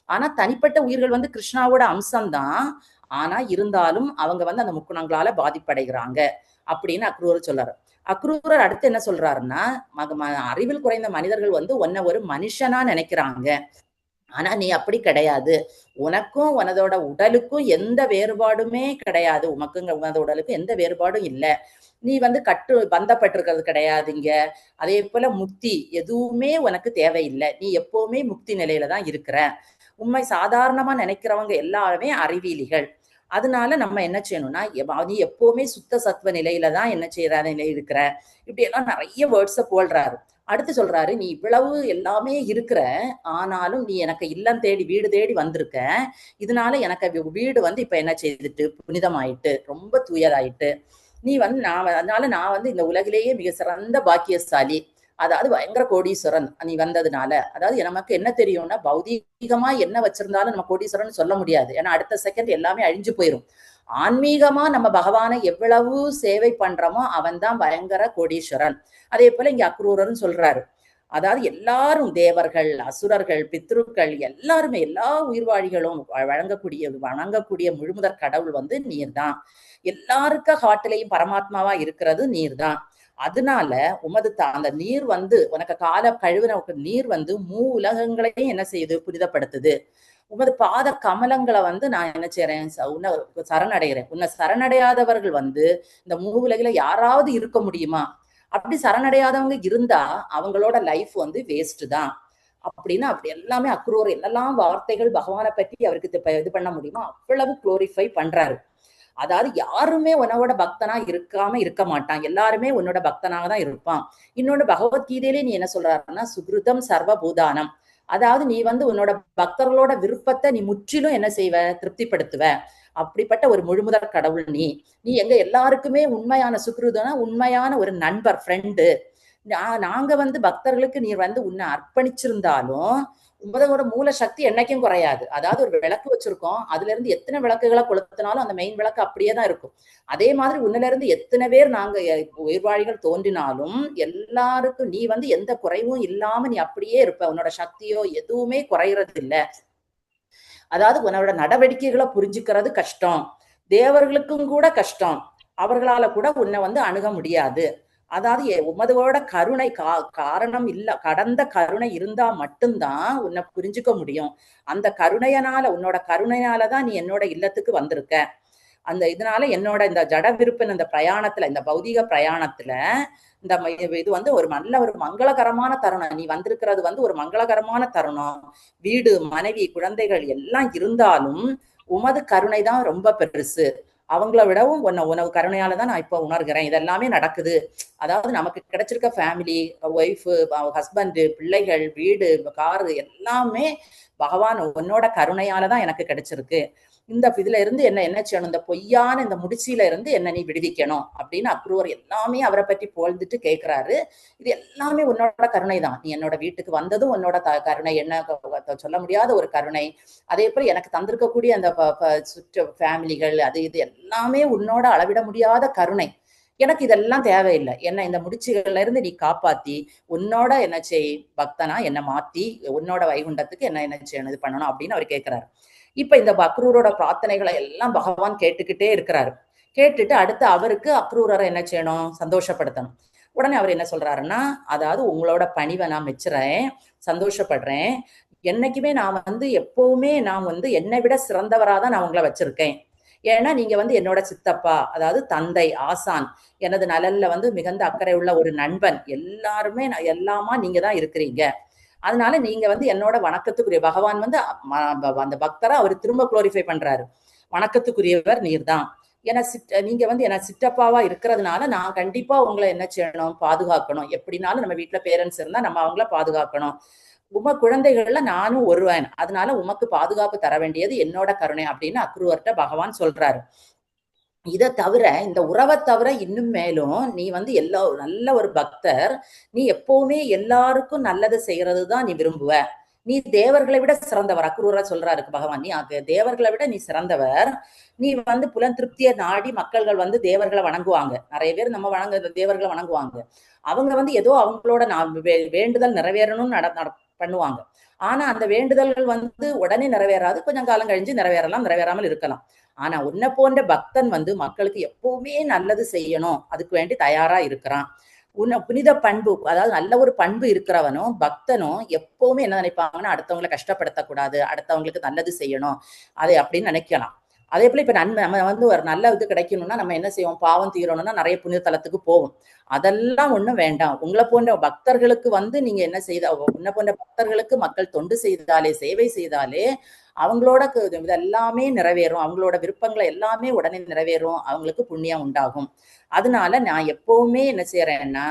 ஆனா தனிப்பட்ட உயிர்கள் வந்து கிருஷ்ணாவோட அம்சம்தான். ஆனா இருந்தாலும் அவங்க வந்து அந்த முக்குணங்களால பாதிப்படைகிறாங்க அப்படின்னு அக்ரூரர் சொல்றாரு. அக்ரூரர் அடுத்து என்ன சொல்றாருன்னா, அறிவில் குறைந்த மனிதர்கள் வந்து உன்னை ஒரு மனுஷனா நினைக்கிறாங்க. ஆனா நீ அப்படி கிடையாது. உனக்கும் உனதோட உடலுக்கும் எந்த வேறுபாடுமே கிடையாது. உனத உடலுக்கும் எந்த வேறுபாடும் இல்லை. நீ வந்து பந்தப்பட்டிருக்கிறது கிடையாது இங்க. அதே போல முக்தி எதுவுமே உனக்கு தேவையில்லை. நீ எப்பவுமே முக்தி நிலையில தான் இருக்கிற. உண்மை சாதாரணமா நினைக்கிறவங்க எல்லாருமே அறிவியலிகள். அதனால நம்ம என்ன செய்யணும்னா, நீ எப்பவுமே சுத்த சத்துவ நிலையில தான் என்ன செய்யற நிலை இருக்கிற. இப்படி எல்லாம் நிறைய வேர்ட்ஸை போல்றாரு. அடுத்து சொல்றாரு, நீ இவ்வளவு எல்லாமே இருக்கிற, ஆனாலும் நீ எனக்கு இல்லம் தேடி வீடு தேடி வந்திருக்க. இதனால எனக்கு வீடு வந்து இப்ப என்ன செய்துட்டு புனிதமாயிட்டு ரொம்ப தூயதாயிட்டு. நீ வந்து அதனால நான் வந்து இந்த உலகிலேயே மிக சிறந்த பாக்கியசாலி, அதாவது பயங்கர கோடீஸ்வரன் நீ வந்ததுனால. அதாவது நமக்கு என்ன தெரியும்னா, பௌதீகமா என்ன வச்சிருந்தாலும் நம்ம கோடீஸ்வரன் சொல்ல முடியாது. ஏன்னா அடுத்த செகண்ட் எல்லாமே அழிஞ்சு போயிடும். ஆன்மீகமா நம்ம பகவானை எவ்வளவு சேவை பண்றோமோ அவன் தான் பயங்கர கோடீஸ்வரன். அதே போல இங்க அக்ரூரர்னு சொல்றாரு. அதாவது எல்லாரும் தேவர்கள், அசுரர்கள், பித்ருக்கள் எல்லாருமே, எல்லா உயிர்வாழிகளும் வணங்கக்கூடிய முழுமுதற் கடவுள் வந்து நீர் தான். எல்லாருக்க ஹாட்டிலையும் பரமாத்மாவா இருக்கிறது நீர் தான். அதனால உமது அந்த நீர் வந்து உனக்கு கால கழுவின நீர் வந்து உலகங்களையும் என்ன செய்யுது, புனிதப்படுத்துது. உமது பாத கமலங்களை வந்து நான் என்ன செய்யறேன், உன்னை சரணடைகிறேன். உன்னை சரணடையாதவர்கள் வந்து இந்த உலகில யாராவது இருக்க முடியுமா? அப்படி சரணடையாதவங்க இருந்தா அவங்களோட லைஃப் வந்து வேஸ்ட் தான் அப்படின்னு அப்படி எல்லாமே அக்ரூர் என்னெல்லாம் வார்த்தைகள் பகவானை பற்றி அவருக்கு இது பண்ண முடியுமோ அவ்வளவு குளோரிஃபை பண்றாரு. அதாவது யாருமே உன்னோட பக்தனா இருக்க மாட்டான், எல்லாருமே உன்னோட பக்தனாக தான் இருப்பான். இன்னொன்னு பகவத்கீதையிலே நீ என்ன சொல்றாருன்னா சுக்ருதம் சர்வபூதானம், அதாவது நீ வந்து உன்னோட பக்தர்களோட விருப்பத்தை நீ முற்றிலும் என்ன செய்வ, திருப்திப்படுத்துவ. அப்படிப்பட்ட ஒரு முழுமுதற் கடவுள் நீ. நீ எங்க எல்லாருக்குமே உண்மையான சுக்ருதனா உண்மையான ஒரு நண்பர், ஃப்ரெண்டு. நாங்க வந்து பக்தர்களுக்கு நீ வந்து உன்னை அர்ப்பணிச்சிருந்தாலும் உங்களோட மூல சக்தி என்னைக்கும் குறையாது. அதாவது ஒரு விளக்கு வச்சிருக்கோம், அதுல இருந்து எத்தனை விளக்குகளை கொளுத்தினாலும் அந்த மெயின் விளக்கு அப்படியே தான் இருக்கும். அதே மாதிரி உன்னில இருந்து எத்தனை பேர் நாங்க உயிர்வாழிகள் தோன்றினாலும் எல்லாருக்கும் நீ வந்து எந்த குறைவும் இல்லாம நீ அப்படியே இருப்ப. உன்னோட சக்தியோ எதுவுமே குறையறது இல்லை. அதாவது உன்னோட நடவடிக்கைகளை புரிஞ்சுக்கிறது கஷ்டம், தேவர்களுக்கும் கூட கஷ்டம், அவர்களால கூட உன்னை வந்து அணுக முடியாது. அதாவது உமதோட கருணை காரணம் இல்ல, கடந்த கருணை இருந்தா மட்டும்தான் உன்னை புரிஞ்சுக்க முடியும். அந்த கருணையனால உன்னோட கருணையாலதான் நீ என்னோட இல்லத்துக்கு வந்திருக்க. அந்த இதனால என்னோட இந்த ஜட விருப்பன் இந்த பிரயாணத்துல, இந்த பௌதிக பிரயாணத்துல இந்த இது வந்து ஒரு நல்ல ஒரு மங்களகரமான தருணம். நீ வந்திருக்கிறது வந்து ஒரு மங்களகரமான தருணம். வீடு, மனைவி, குழந்தைகள் எல்லாம் இருந்தாலும் உமது கருணை தான் ரொம்ப பெருசு. அவங்கள விடவும் உணவு கருணையால தான் நான் இப்ப உணர்கிறேன். இதெல்லாமே நடக்குது. அதாவது நமக்கு கிடைச்சிருக்க ஃபேமிலி, ஒய்ஃபு, ஹஸ்பண்டு, பிள்ளைகள், வீடு, காரு எல்லாமே பகவான் உன்னோட கருணையால தான் எனக்கு கிடைச்சிருக்கு. இந்த இதுல இருந்து என்ன செய்யணும், இந்த பொய்யான இந்த முடிச்சில இருந்து என்ன நீ விடுவிக்கணும் அப்படின்னு அக்ரூர் எல்லாமே அவரை பற்றி புகழ்ந்துட்டு கேட்கிறாரு. இது எல்லாமே உன்னோட கருணை தான். நீ என்னோட வீட்டுக்கு வந்ததும் உன்னோட கருணை, என்ன சொல்ல முடியாத ஒரு கருணை. அதே போல எனக்கு தந்திருக்கக்கூடிய அந்த சுற்று ஃபேமிலிகள், அது இது எல்லாமே உன்னோட அளவிட முடியாத கருணை. எனக்கு இதெல்லாம் தேவையில்லை. என்ன இந்த முடிச்சுகள்ல இருந்து நீ காப்பாத்தி உன்னோட என்ன செய் பக்தனா என்ன மாத்தி உன்னோட வைகுண்டத்துக்கு என்ன செய்யணும், இது பண்ணணும் அப்படின்னு அவர் கேட்கிறாரு. இப்ப இந்த அக்ரூரோட பிரார்த்தனைகளை எல்லாம் பகவான் கேட்டுக்கிட்டே இருக்கிறாரு. கேட்டுட்டு அடுத்து அவருக்கு அக்ரூரரை என்ன செய்யணும், சந்தோஷப்படுத்தணும். உடனே அவர் என்ன சொல்றாருன்னா, அதாவது உங்களோட பணிவை நான் மெச்சுறேன், சந்தோஷப்படுறேன். என்னைக்குமே நான் வந்து எப்பவுமே நான் வந்து என்னை விட சிறந்தவராதான் நான் உங்களை வச்சிருக்கேன். ஏன்னா நீங்க வந்து என்னோட சித்தப்பா, அதாவது தந்தை, ஆசான், எனது நலன்ல வந்து மிகுந்த அக்கறை உள்ள ஒரு நண்பன், எல்லாருமே எல்லாமா நீங்க தான் இருக்கிறீங்க. அதனால நீங்க வந்து என்னோட வணக்கத்துக்குரிய பகவான் வந்து அந்த பக்தரை அவர் திரும்ப குளோரிஃபை பண்றாரு. வணக்கத்துக்குரியவர் நீர் தான். ஏன்னா நீங்க வந்து என்ன சித்தப்பாவா இருக்கிறதுனால நான் கண்டிப்பா உங்களை என்ன செய்யணும், பாதுகாக்கணும். எப்படினாலும் நம்ம வீட்டுல பேரண்ட்ஸ் இருந்தா நம்ம அவங்கள பாதுகாக்கணும். உம குழந்தைகள்ல நானும் ஒருவன், அதனால உமக்கு பாதுகாப்பு தர வேண்டியது என்னோட கருணை அப்படின்னு அக்ரூவர்கிட்ட பகவான் சொல்றாரு. இதை தவிர இந்த உறவை தவிர இன்னும் மேலும் நீ வந்து நல்ல ஒரு பக்தர், நீ எப்பவுமே எல்லாருக்கும் நல்லது செய்யறது தான் நீ விரும்புவ. நீ தேவர்களை விட சிறந்தவர். அக்ரூரா சொல்றாரு பகவான், நீ தேவர்களை விட நீ சிறந்தவர். நீ வந்து புலன் திருப்தியை நாடி மக்கள்கள் வந்து தேவர்களை வணங்குவாங்க. நிறைய பேர் நம்ம தேவர்களை வணங்குவாங்க. அவங்க வந்து ஏதோ அவங்களோட வேண்டுதல் நிறைவேறணும்னு பண்ணுவாங்க. ஆனா அந்த வேண்டுதல்கள் வந்து உடனே நிறைவேறாது, கொஞ்சம் காலம் கழிஞ்சு நிறைவேறலாம், நிறைவேறாமல் இருக்கலாம். ஆனா உன்னை போன்ற பக்தன் வந்து மக்களுக்கு எப்பவுமே நல்லது செய்யணும், அதுக்கு வேண்டி தயாரா இருக்கிறான். புனித பண்பு, அதாவது நல்ல ஒரு பண்பு இருக்கிறவனும் பக்தனும் எப்பவுமே என்ன நினைப்பாங்கன்னா, அடுத்தவங்களை கஷ்டப்படுத்தக்கூடாது, அடுத்தவங்களுக்கு நல்லது செய்யணும், அதை அப்படின்னு நினைக்கலாம். அதே போல இப்ப நம்ம வந்து ஒரு நல்ல இது கிடைக்கணும்னா நம்ம என்ன செய்வோம், பாவம் தீரணும்னா நிறைய புனித தலத்துக்கு போவோம். அதெல்லாம் ஒண்ணும் வேண்டாம். உங்களை போன்ற பக்தர்களுக்கு வந்து நீங்க என்ன செய்த, உன்னை போன்ற பக்தர்களுக்கு மக்கள் தொண்டு செய்தாலே, சேவை செய்தாலே அவங்களோட இதெல்லாமே நிறைவேறும், அவங்களோட விருப்பங்களை எல்லாமே உடனே நிறைவேறும், அவங்களுக்கு புண்ணியம் உண்டாகும். அதனால நான் எப்பவுமே என்ன செய்யறேன்னா,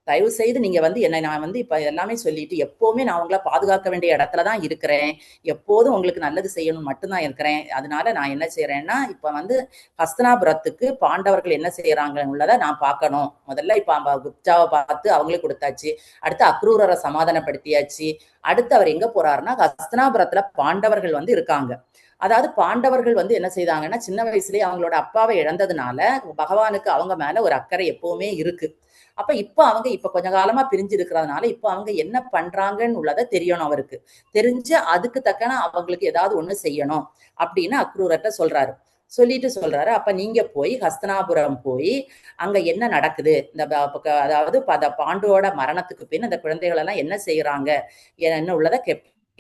தயவு செய்து நீங்க வந்து என்னை நான் வந்து இப்ப எல்லாமே சொல்லிட்டு எப்பவுமே நான் உங்களை பாதுகாக்க வேண்டிய இடத்துலதான் இருக்கிறேன், எப்போதும் உங்களுக்கு நல்லது செய்யணும் மட்டும்தான் இருக்கிறேன். அதனால நான் என்ன செய்யறேன்னா, இப்ப வந்து ஹஸ்தினாபுரத்துக்கு பாண்டவர்கள் என்ன செய்யறாங்கன்றத நான் பார்க்கணும். முதல்ல இப்ப குப்தாவை பார்த்து அவங்களே கொடுத்தாச்சு, அடுத்து அக்ரூரரை சமாதானப்படுத்தியாச்சு. அடுத்து அவர் எங்க போறாருன்னா, ஹஸ்தினாபுரத்துல பாண்டவர்கள் வந்து இருக்காங்க. அதாவது பாண்டவர்கள் வந்து என்ன செய்தாங்கன்னா, சின்ன வயசுலயே அவங்களோட அப்பாவை இழந்ததுனால பகவானுக்கு அவங்க மேல ஒரு அக்கறை எப்பவுமே இருக்கு. அப்ப இப்ப கொஞ்ச காலமா பிரிஞ்சு இருக்கிறதுனால இப்ப அவங்க என்ன பண்றாங்கன்னு உள்ளதை தெரியணும். அவருக்கு தெரிஞ்சு அதுக்கு தக்கன அவங்களுக்கு ஏதாவது ஒண்ணு செய்யணும் அப்படின்னு அக்ரூரர்கிட்ட சொல்றாரு. சொல்றாரு, அப்ப நீங்க போய் ஹஸ்தினாபுரம் போய் அங்க என்ன நடக்குது, இந்த அதாவது பாண்டுவோட மரணத்துக்கு பின் அந்த குழந்தைகள் எல்லாம் என்ன செய்யறாங்க என்ன உள்ளதை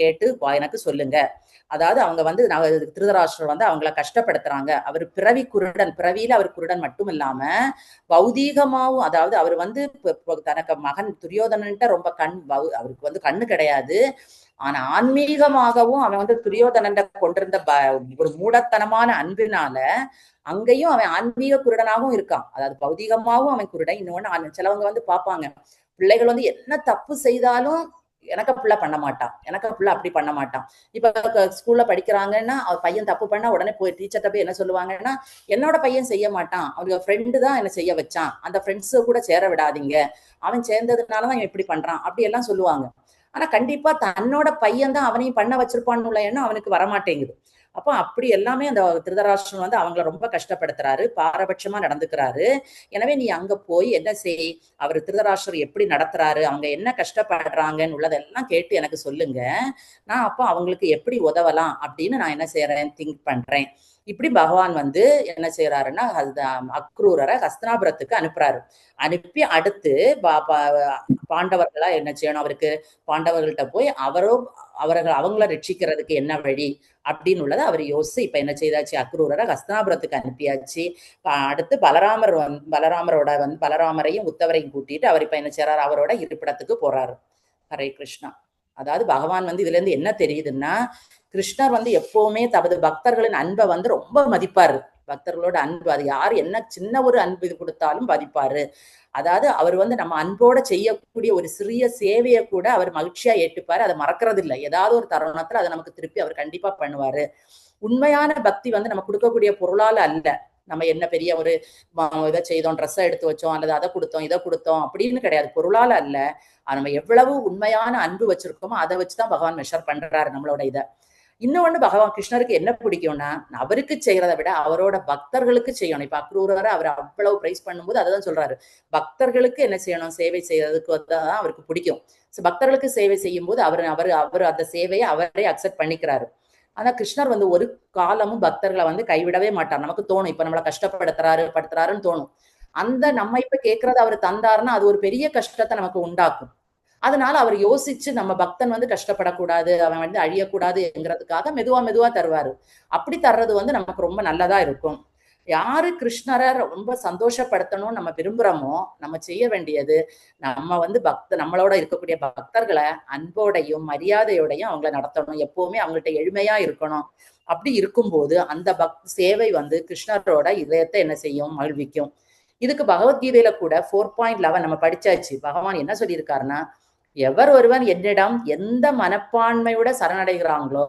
கேட்டு எனக்கு சொல்லுங்க. அதாவது அவங்க வந்து திருதராஷ்டிரர் வந்து அவங்கள கஷ்டப்படுத்துறாங்க. அவர் பிறவி குருடன், பிறவியில அவர் குருடன் மட்டும் இல்லாம பௌதீகமாவும், அதாவது அவர் வந்து தனக்கு மகன் துரியோதனன்ட்ட ரொம்ப அவருக்கு வந்து கண்ணு கிடையாது. ஆனா ஆன்மீகமாகவும் அவன் வந்து துரியோதனன் கொண்டிருந்த ஒரு மூடத்தனமான அன்பினால அங்கேயும் அவன் ஆன்மீக குருடனாகவும் இருக்கான். அதாவது பௌதீகமாகவும் அவன் குருடன். இன்னொன்னு சிலவங்க வந்து பார்ப்பாங்க, பிள்ளைகள் வந்து என்ன தப்பு செய்தாலும் எனக்கு பிள்ளை பண்ண மாட்டான், எனக்கு பிள்ளை அப்படி பண்ண மாட்டான். இப்ப ஸ்கூல்ல படிக்கிறாங்கன்னா அவர் பையன் தப்பு பண்ணா உடனே போய் டீச்சர்கிட்ட போய் என்ன சொல்லுவாங்கன்னா, என்னோட பையன் செய்ய மாட்டான், அவனுக்கு ஃப்ரெண்டு தான் என்ன செய்ய வச்சான், அந்த ஃப்ரெண்ட்ஸு கூட சேர விடாதீங்க, அவன் சேர்ந்ததுனாலதான் இவன் இப்படி பண்றான், அப்படி எல்லாம் சொல்லுவாங்க. ஆனா கண்டிப்பா தன்னோட பையன் தான் அவனையும் பண்ண வச்சிருப்பான்னு உள்ள எண்ணம் அவனுக்கு வரமாட்டேங்குது. அப்போ அப்படி எல்லாமே அந்த திருதராஷ்டிரன் வந்து அவங்கள ரொம்ப கஷ்டப்படுத்துறாரு, பாரபட்சமா நடந்துக்கிறாரு. எனவே நீ அங்க போய் என்ன செய், அவர் திருதராஷ்டிரர் எப்படி நடத்துறாரு, அவங்க என்ன கஷ்டப்படுறாங்கன்னு உள்ளதெல்லாம் கேட்டு எனக்கு சொல்லுங்க. நான் அப்போ அவங்களுக்கு எப்படி உதவலாம் அப்படின்னு நான் என்ன செய்யறேன், திங்க் பண்றேன். இப்படி பகவான் வந்து என்ன செய்யறாருன்னா அக்ரூரரை ஹஸ்தினாபுரத்துக்கு அனுப்புறாரு. அனுப்பி அடுத்து பாண்டவர்களா என்ன செய்யணும், அவருக்கு பாண்டவர்கள்ட்ட போய் அவங்கள ரட்சிக்கிறதுக்கு என்ன வழி அப்படின்னு உள்ளதை அவர் யோசிச்சு இப்ப என்ன செய்தாச்சு, அக்ரூரரை ஹஸ்தினாபுரத்துக்கு அனுப்பியாச்சு. அடுத்து பலராமரையும் உத்தவரையும் கூட்டிட்டு அவர் இப்ப என்ன செய்யறாரு, அவரோட இருப்பிடத்துக்கு போறாரு. ஹரே கிருஷ்ணா. அதாவது பகவான் வந்து இதுல இருந்து என்ன தெரியுதுன்னா, கிருஷ்ணர் வந்து எப்பவுமே தமது பக்தர்களின் அன்பை வந்து ரொம்ப மதிப்பாரு. பக்தர்களோட அன்பு அது யாரு என்ன சின்ன ஒரு அன்பு இது கொடுத்தாலும் மதிப்பாரு. அதாவது அவர் வந்து நம்ம அன்போட செய்யக்கூடிய ஒரு சிறிய சேவையை கூட அவர் மகிழ்ச்சியா ஏற்றுப்பாரு, அதை மறக்கிறது இல்லை. ஏதாவது ஒரு தருணத்துல அதை நமக்கு திருப்பி அவர் கண்டிப்பா பண்ணுவாரு. உண்மையான பக்தி வந்து நம்ம கொடுக்கக்கூடிய பொருளால அல்ல, நம்ம என்ன பெரிய ஒரு இதை செய்தோம், ட்ரெஸ்ஸை எடுத்து வச்சோம் அல்லது அதை கொடுத்தோம் இதை கொடுத்தோம் அப்படின்னு கிடையாது, பொருளால அல்ல. நம்ம எவ்வளவு உண்மையான அன்பு வச்சிருக்கோமோ அதை வச்சுதான் பகவான் மெஷர் பண்றாரு நம்மளோட இதை. இன்னொன்னு பகவான் கிருஷ்ணருக்கு என்ன பிடிக்கும்னா, அவருக்கு செய்யறதை விட அவரோட பக்தர்களுக்கு செய்யணும். இப்ப அக்ரூரரை அவர் அவ்வளவு பிரைஸ் பண்ணும்போது அதான் சொல்றாரு, பக்தர்களுக்கு என்ன செய்யணும், சேவை செய்யறதுக்கு தான் அவருக்கு பிடிக்கும். பக்தர்களுக்கு சேவை செய்யும் போது அவர் அந்த சேவையை அவரே அக்செப்ட் பண்ணிக்கிறாரு. ஆனா கிருஷ்ணர் வந்து ஒரு காலமும் பக்தர்களை வந்து கைவிடவே மாட்டார். நமக்கு தோணும் இப்ப நம்மளை கஷ்டப்படுத்துறாருன்னு தோணும். அந்த நம்ம இப்ப கேட்கறத அவர் தந்தாருன்னா அது ஒரு பெரிய கஷ்டத்தை நமக்கு உண்டாக்கும். அதனால அவர் யோசிச்சு நம்ம பக்தன் வந்து கஷ்டப்படக்கூடாது, அவன் வந்து அழியக்கூடாதுங்கிறதுக்காக மெதுவா தருவாரு. அப்படி தர்றது வந்து நமக்கு ரொம்ப நல்லதா இருக்கும். யாரு கிருஷ்ணரை ரொம்ப சந்தோஷப்படுத்தணும்னு நம்ம விரும்புறோமோ நம்ம செய்ய வேண்டியது, நம்ம வந்து நம்மளோட இருக்கக்கூடிய பக்தர்களை அன்போடையும் மரியாதையோடையும் அவங்களை நடத்தணும், எப்பவுமே அவங்கள்ட்ட எளிமையா இருக்கணும். அப்படி இருக்கும்போது அந்த சேவை வந்து கிருஷ்ணரோட இதயத்தை என்ன செய்யும், மகிழ்விக்கும். இதுக்கு பகவத்கீதையில கூட 4.11 நம்ம படிச்சாச்சு. பகவான் என்ன சொல்லியிருக்காருன்னா, எவர் ஒருவன் என்னிடம் எந்த மனப்பான்மையோட சரணடைகிறாங்களோ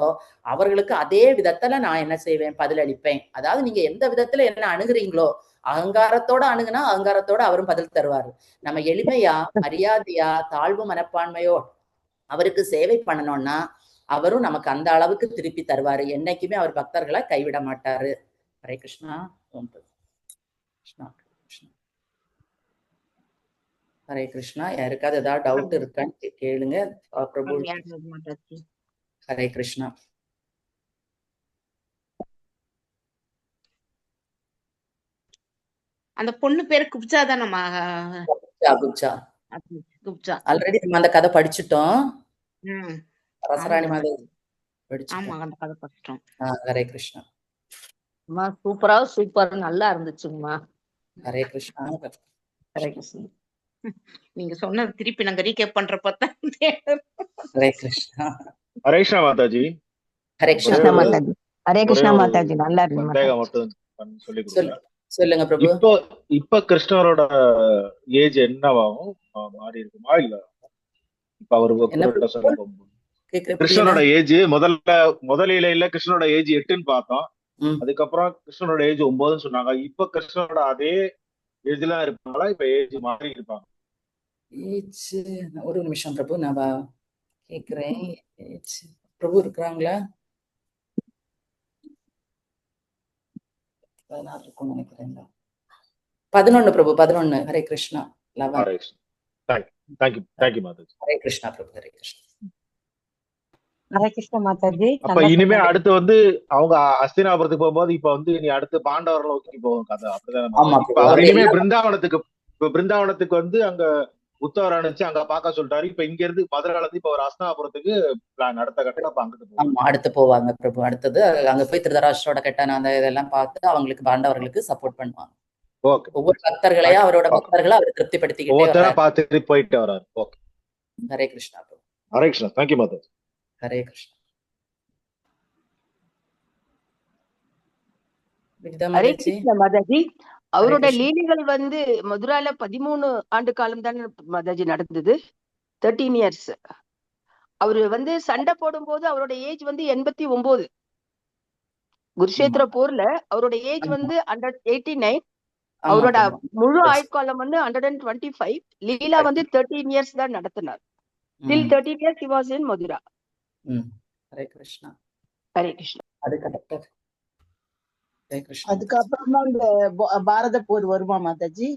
அவர்களுக்கு அதே விதத்துல நான் என்ன செய்வேன், பதிலளிப்பேன். அதாவது நீங்க எந்த விதத்துல என்ன அணுகுறீங்களோ, அகங்காரத்தோட அணுகுனா அகங்காரத்தோட அவரும் பதில் தருவாரு. நம்ம எளிமையா மரியாதையா தாழ்வு மனப்பான்மையோ அவருக்கு சேவை பண்ணணும்னா அவரும் நமக்கு அந்த அளவுக்கு திருப்பி தருவாரு. என்னைக்குமே அவர் பக்தர்களை கைவிட மாட்டாரு. ஹரே கிருஷ்ணா. கிருஷ்ணா ஹரே கிருஷ்ணா. யாருக்காவது ஏதாவது டவுட் இருக்கான்னு கேளுங்க. பிரபு. ஹரே கிருஷ்ணா. அந்த பொண்ணு பேரு குப்ஜா தானம்மா? குப்ஜா. ஆல்ரெடி நம்ம அந்த கதை படிச்சுட்டோம். ரசராணி மாதிரி ஆமா, அந்த கதை படிச்சிட்டோம். ஹரே கிருஷ்ணா. சூப்பர் நல்லா இருந்துச்சுங்கம்மா. ஹரே கிருஷ்ணா. ஹரே கிருஷ்ணா. நீங்க சொன்னது திருப்பி நாங்க ரீகேப் பண்ற பார்த்தா. ஹரே கிருஷ்ணா. ஹரே கிருஷ்ணா மாதாஜி. ஹரே கிருஷ்ணா மாதாஜி. ஹரே கிருஷ்ணா மாதாஜி. நல்லா இருக்கு. சொல்லுங்க பிரபு. இப்ப கிருஷ்ணரோட ஏஜ் என்னவாகும், மாறி இருக்குமா இல்ல? இப்ப அவரு கிருஷ்ணரோட ஏஜ் முதலில கிருஷ்ணரோட ஏஜ் 8ன்னு பார்த்தோம். அதுக்கப்புறம் கிருஷ்ணரோட ஏஜ் 9ன்னு சொன்னாங்க. இப்ப கிருஷ்ணரோட அதே ஏஜ்ல இருப்பாங்களா, இப்ப ஏஜ் மாறி இருப்பாங்க? ஏஜ் ஒரு நிமிஷம் பிரபு, நான் கேக்குறேன். பிரபு இருக்கிறாங்களா? 16 இருக்கும்னு நினைக்கிறேன். 11 பிரபு, 11. ஹரே கிருஷ்ணா. 11. தேங்க்யூ மாதாஜி. ஹரே கிருஷ்ணா பிரபு. ஹரே கிருஷ்ணா. ஹரே கிருஷ்ணா மாதாஜி. அப்ப இனிமே அடுத்து வந்து அவங்க அஸ்தினாபுரத்துக்கு போகும்போது இப்ப வந்து நீ அடுத்து பாண்டவர்களை நோக்கி போகும் கதை, அப்படிதான். அவர் இனிமே பிருந்தாவனத்துக்கு வந்து அங்க உத்தவர் அனுப்பிச்சு அங்க பார்க்க சொல்லிட்டாரு. இப்ப இங்க இருந்து மதுரையில இருந்து இப்ப ஒரு ஹஸ்தினாபுரத்துக்கு பிளான் அடுத்த கட்டம் அப்ப அங்கிட்டு போவாங்க. ஆமா அடுத்து போவாங்க பிரபு. அடுத்தது அங்க போய் திருதராஷ்டிரோட கெட்டான அந்த இதெல்லாம் பார்த்து அவங்களுக்கு பாண்டவர்களுக்கு சப்போர்ட் பண்ணுவாங்க. ஓகே, ஒவ்வொரு பக்தர்களையா அவரோட பக்தர்களை அவர் திருப்திப்படுத்திக்கிட்டே ஒவ்வொருத்தரா வர்றாரு. பார்த்துட்டு போயிட்டு வர்றாரு. ஓகே, ஹரே கிருஷ்ணா பிரபு. ஹரே கிருஷ்ணா. தேங்க்யூ மாதாஜி. ஹரே கிருஷ்ணா. வித்யா ஹரே மாதாஜி. கிருஷ்ண மாதாஜி. ஹரே அவரோட கிருஷ்ணா. லீலைகள் வந்து மதுரால 13 ஆண்டு காலம் தானே மாதாஜி நடந்தது. 13 இயர்ஸ். அவரு வந்து சண்டை போடும்போது அவரோட ஏஜ் வந்து 89. குருஷேத்திர போர்ல அவரோட ஏஜ் ஆமா வந்து 189. ஆமா அவரோட பிரபு. முழு Yes. ஆயுட்காலம் வந்து 125. லீலா வந்து 13 இயர்ஸ் தான் நடத்தினார். Till 13 years he was in Mathura. Hare Krishna. Hare Krishna. அது கரெக்டா. ஹரே கிருஷ்ணா. அதுக்கப்புறம் தான் இந்த பாரத போர் வருமா மாதாஜி?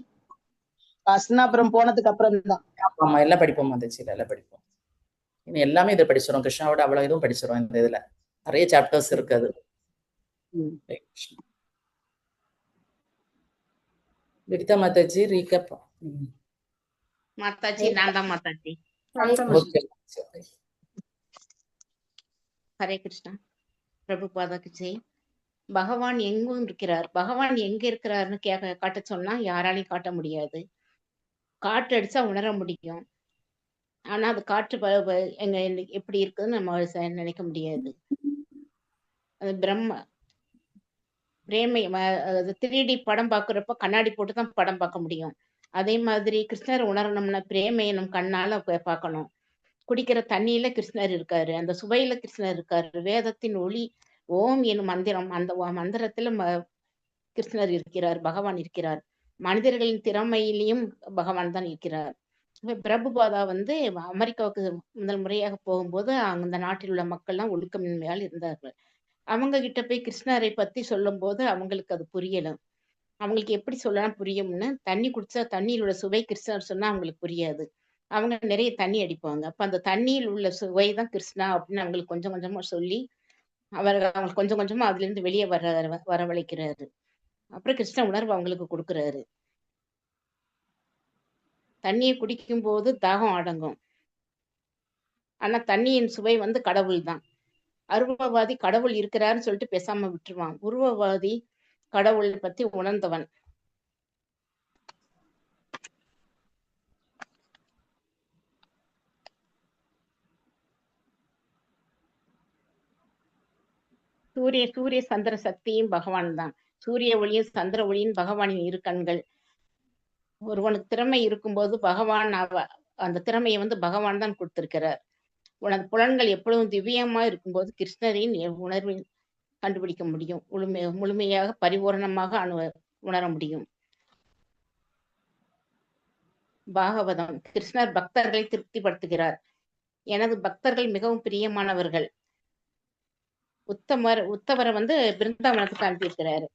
ஹஸ்தினாபுரம் போனதுக்கு அப்புறம் தான். ஆமா எல்லாம் படிப்போம் மாதாஜி. எல்லாம் படிப்போம். இனி எல்லாமே இதை படிச்சிடும். கிருஷ்ணாவோட அவ்வளவு இதுவும் படிச்சிடும். இந்த இதுல நிறைய சாப்டர்ஸ் இருக்கு. அது ஹரே கிருஷ்ணா. வித்யா மாதாஜி ரீகேப். மாதாஜி நான் தான் மாதாஜி. ஓகே. ஹரே கிருஷ்ணா. பிரபு பாதாக்கு ஜெய். பகவான் எங்கும் இருக்கிறார். பகவான் எங்க இருக்கிறாருன்னு காட்ட சொன்னா யாராலையும் காட்ட முடியாது. காற்று அடிச்சா உணர முடியும். ஆனா அது காற்று எங்க எப்படி இருக்குதுன்னு நம்ம நினைக்க முடியாது. அது பிரேமை 3D படம் பார்க்குறப்ப கண்ணாடி போட்டு தான் படம் பார்க்க முடியும். அதே மாதிரி கிருஷ்ணர் உணரணும்னா பிரேமையை நம் கண்ணால பார்க்கணும். குடிக்கிற தண்ணியில கிருஷ்ணர் இருக்காரு. அந்த சுவையில கிருஷ்ணர் இருக்காரு. வேதத்தின் ஒளி ஓம் எனும் மந்திரம், அந்த மந்திரத்துல கிருஷ்ணர் இருக்கிறார். பகவான் இருக்கிறார். மனிதர்களின் திறமையிலையும் பகவான் தான் இருக்கிறார். பிரபுபாதா வந்து அமெரிக்காவுக்கு முதல் முறையாக போகும்போது அந்த நாட்டில் உள்ள மக்கள்லாம் ஒழுக்கமின்மையால் இருந்தார்கள். அவங்க கிட்ட போய் கிருஷ்ணரை பத்தி சொல்லும் போது அவங்களுக்கு அது புரியல. அவங்களுக்கு எப்படி சொல்லலாம் புரியும்னு, தண்ணி குடிச்சா தண்ணியில் உள்ள சுவை கிருஷ்ணர் சொன்னா அவங்களுக்கு புரியாது. அவங்க நிறைய தண்ணி அடிப்பாங்க. அப்ப அந்த தண்ணியில் உள்ள சுவை தான் கிருஷ்ணா அப்படின்னு அவங்களுக்கு கொஞ்சம் கொஞ்சமா சொல்லி அவங்க கொஞ்சம் கொஞ்சமா அதுல இருந்து வெளியே வரவழைக்கிறாரு. அப்புறம் கிருஷ்ண உணர்வு அவங்களுக்கு கொடுக்குறாரு. தண்ணியை குடிக்கும் போது தாகம் அடங்கும். ஆனா தண்ணியின் சுவை வந்து கடவுள் தான். அருவவாதி கடவுள் இருக்கிறாருன்னு சொல்லிட்டு பேசாம விட்டுருவான். உருவவாதி கடவுளை பத்தி உணர்ந்தவன். சூரிய சந்திர சக்தியும் பகவான் தான். சூரிய ஒளியும் சந்திர ஒளியும் பகவானின் இரு கண்கள். ஒருவனுக்கு திறமை இருக்கும்போது பகவான் அந்த திறமையை வந்து பகவான் தான் கொடுத்திருக்கிறார். உனது புலன்கள் எப்பொழுதும் திவ்யமா இருக்கும்போது கிருஷ்ணரின் உணர்வில் கண்டுபிடிக்க முடியும். முழுமையாக பரிபூரணமாக உணர முடியும். பாகவதம். கிருஷ்ணர் பக்தர்களை திருப்திப்படுத்துகிறார். எனது பக்தர்கள் மிகவும் பிரியமானவர்கள். உத்தவரை வந்து பிருந்தாவனத்துக்கு அனுப்பியிருக்கிறாரு.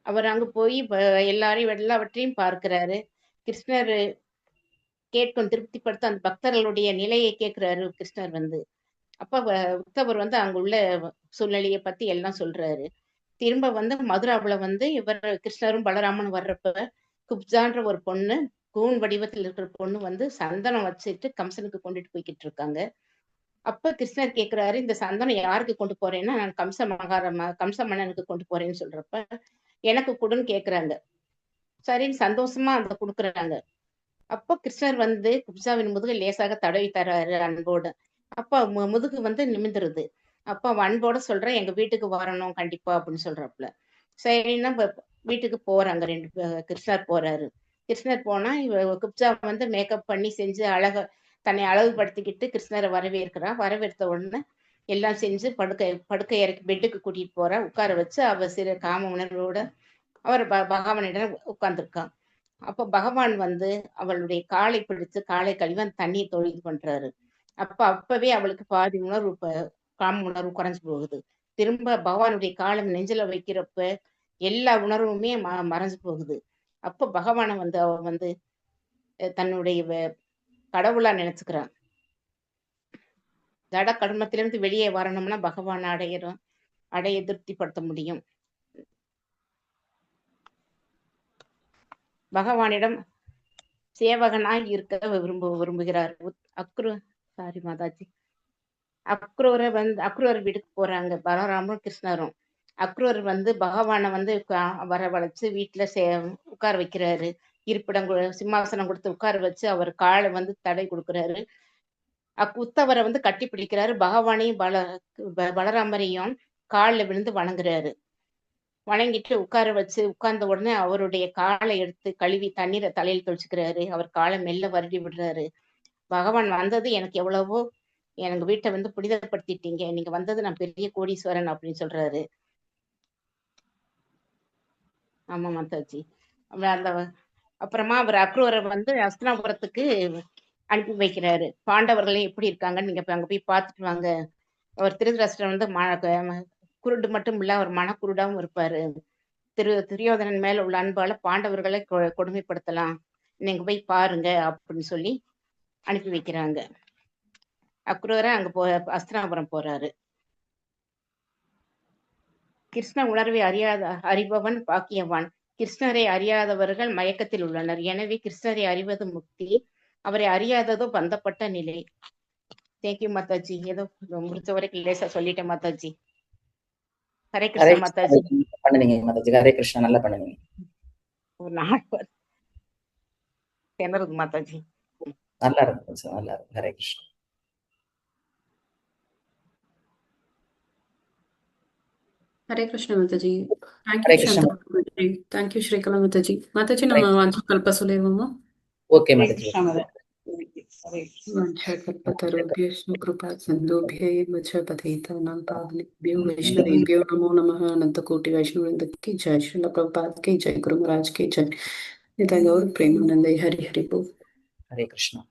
அவர் அங்கு போய் எல்லாவற்றையும் பார்க்கிறாரு. கிருஷ்ணர் கேட்கும் திருப்திப்படுத்த அந்த பக்தர்களுடைய நிலையை கேட்கிறாரு கிருஷ்ணர் வந்து. அப்ப உத்தவர் வந்து அங்குள்ள சூழ்நிலையை பத்தி எல்லாம் சொல்றாரு. திரும்ப வந்து மதுராவுல வந்து இவர் கிருஷ்ணரும் பலராமன் வர்றப்ப குப்ஜான்ற ஒரு பொண்ணு, கூன் வடிவத்தில் இருக்கிற பொண்ணு வந்து சந்தனம் வச்சுட்டு கம்சனுக்கு கொண்டுட்டு போய்கிட்டு இருக்காங்க. அப்ப கிருஷ்ணர் கேட்கிறாரு, இந்த சந்தனம் யாருக்கு கொண்டு போறேன்னா நான் கம்ச மன்னனுக்கு கொண்டு போறேன்னு சொல்றப்ப எனக்கு கொடுன்னு கேக்குறாங்க. சரின்னு சந்தோஷமா அந்த கொடுக்குறாங்க. அப்போ கிருஷ்ணர் வந்து குப்ஜாவின் முதுகு லேசாக தடவி தர்றாரு அன்போடு. அப்ப முதுகு வந்து நிமிந்துருது. அப்ப அன்போட சொல்றேன், எங்க வீட்டுக்கு வரணும் கண்டிப்பா அப்படின்னு சொல்றப்பல சரின்னா வீட்டுக்கு போறாங்க. கிருஷ்ணர் போறாரு. கிருஷ்ணர் போனா குப்ஜா வந்து மேக்கப் பண்ணி செஞ்சு தன்னை அழகுபடுத்திக்கிட்டு கிருஷ்ணரை வரவேற்கிறான். வரவேற்ற உடனே எல்லாம் செஞ்சு படுக்கை இறக்கி பெட்டுக்கு கூட்டிட்டு போறா. உட்கார வச்சு அவ சிறு காம உணர்வோட அவர் பகவானிடம் உட்கார்ந்துருக்கான். அப்ப பகவான் வந்து அவளுடைய காலை பிடிச்சு காலை கழுவி அந்த தண்ணியை தொழில் பண்றாரு. அப்பவே அவளுக்கு பாதி உணர்வு காம உணர்வு குறைஞ்சு போகுது. திரும்ப பகவானுடைய காலம் நெஞ்சில வைக்கிறப்ப எல்லா உணர்வுமே மறைஞ்சு போகுது. அப்ப பகவானை வந்து அவ வந்து தன்னுடைய கடவுளா நினைச்சுக்கிறான். ஜட கர்மத்திலிருந்து வெளியே வரணும்னா பகவான் அடைய திருப்திப்படுத்த முடியும். பகவானிடம் சேவகனாய் இருக்க விரும்புகிறார். சாரி மாதாஜி. அக்ரூரை வீட்டுக்கு போறாங்க பலராமரும் கிருஷ்ணரும். அக்ரூர் பகவானை வரவழைச்சு வீட்டுல உட்கார வைக்கிறாரு. இருப்பிடம் சிம்மாசனம் கொடுத்து உட்கார வச்சு அவர் காலை தடை கொடுக்கிறாரு. உத்தவரை கட்டி பிடிக்கிறாரு. பகவானையும் பலராமரையும் காலில் விழுந்து வணங்குறாரு. வணங்கிட்டு உட்கார வச்சு உட்கார்ந்த உடனே அவருடைய காலை எடுத்து கழுவி தண்ணீரை தலையில் தெளிச்சுக்கிறாரு. அவர் காலை மெல்ல வருடி விடுறாரு. பகவான் வந்தது எனக்கு எவ்வளவோ, எனக்கு வீட்டை புனிதப்படுத்திட்டீங்க, நீங்க வந்தது நான் பெரிய கோடீஸ்வரன் அப்படின்னு சொல்றாரு. ஆமா மாதாஜி. அப்புறமா அவர் அக்ரூரை ஹஸ்தினாபுரத்துக்கு அனுப்பி வைக்கிறாரு. பாண்டவர்களையும் எப்படி இருக்காங்கன்னு நீங்க அங்க போய் பார்த்துட்டு வாங்க. அவர் திருதராஷ்டிரன் குருடு மட்டும் இல்ல, அவர் மனக்குருடாவும் இருப்பாரு. துரியோதனன் மேல உள்ள அன்பால பாண்டவர்களை கொடுமைப்படுத்தலாம், நீங்க போய் பாருங்க அப்படின்னு சொல்லி அனுப்பி வைக்கிறாங்க. அக்ரூரை அங்க ஹஸ்தினாபுரம் போறாரு. கிருஷ்ண உணர்வை அறிபவன் பாக்கியவான். கிருஷ்ணரை அறியாதவர்கள் மயக்கத்தில் உள்ளனர். எனவே கிருஷ்ணரை அறிவது முக்தி, அவரை அறியாததோ பந்தப்பட்ட நிலை. தேங்க்யூ மாதாஜி. ஏதோ முடிச்ச வரைக்கும் லேசா சொல்லிட்டேன் மாதாஜி. ஹரே கிருஷ்ணா மாதாஜி. பண்ணுவீங்க மாதாஜி. ஹரே கிருஷ்ணா. நல்லா பண்ணுவீங்க. ஒரு நாள் திணறுது மாதாஜி. நல்லா இருக்கு, நல்லா இருக்கு. ஹரே கிருஷ்ணா. ஹரே கிருஷ்ணா மாதாஜி. ஹரே தேங்க்யூ கிருஷ்ணா. சாந்தா. தேங்க்யூ ஸ்ரீகலா மாதாஜி. மாதாஜி நம்ம வாஞ்சகல்ப சொல்லிடுவோமா? ஓகே ஹரே மாதாஜி. கிருஷ்ணா மாதாஜி. ஹரே கிருஷ்ணா. வாஞ்சகல்பதருभ्यश्च कृपा सिन्धुभ्यैव च पतितानां पावनेभ्यो वैष्णवेभ्यो नमो नमः. अनंत कोटि वैष्णव वृंद की जय। श्रील प्रभुपाद की जय। गुरु महाराज की जय। निताई गौर प्रेमानंद। हरि हरि बोल। ஹரே கிருஷ்ணா.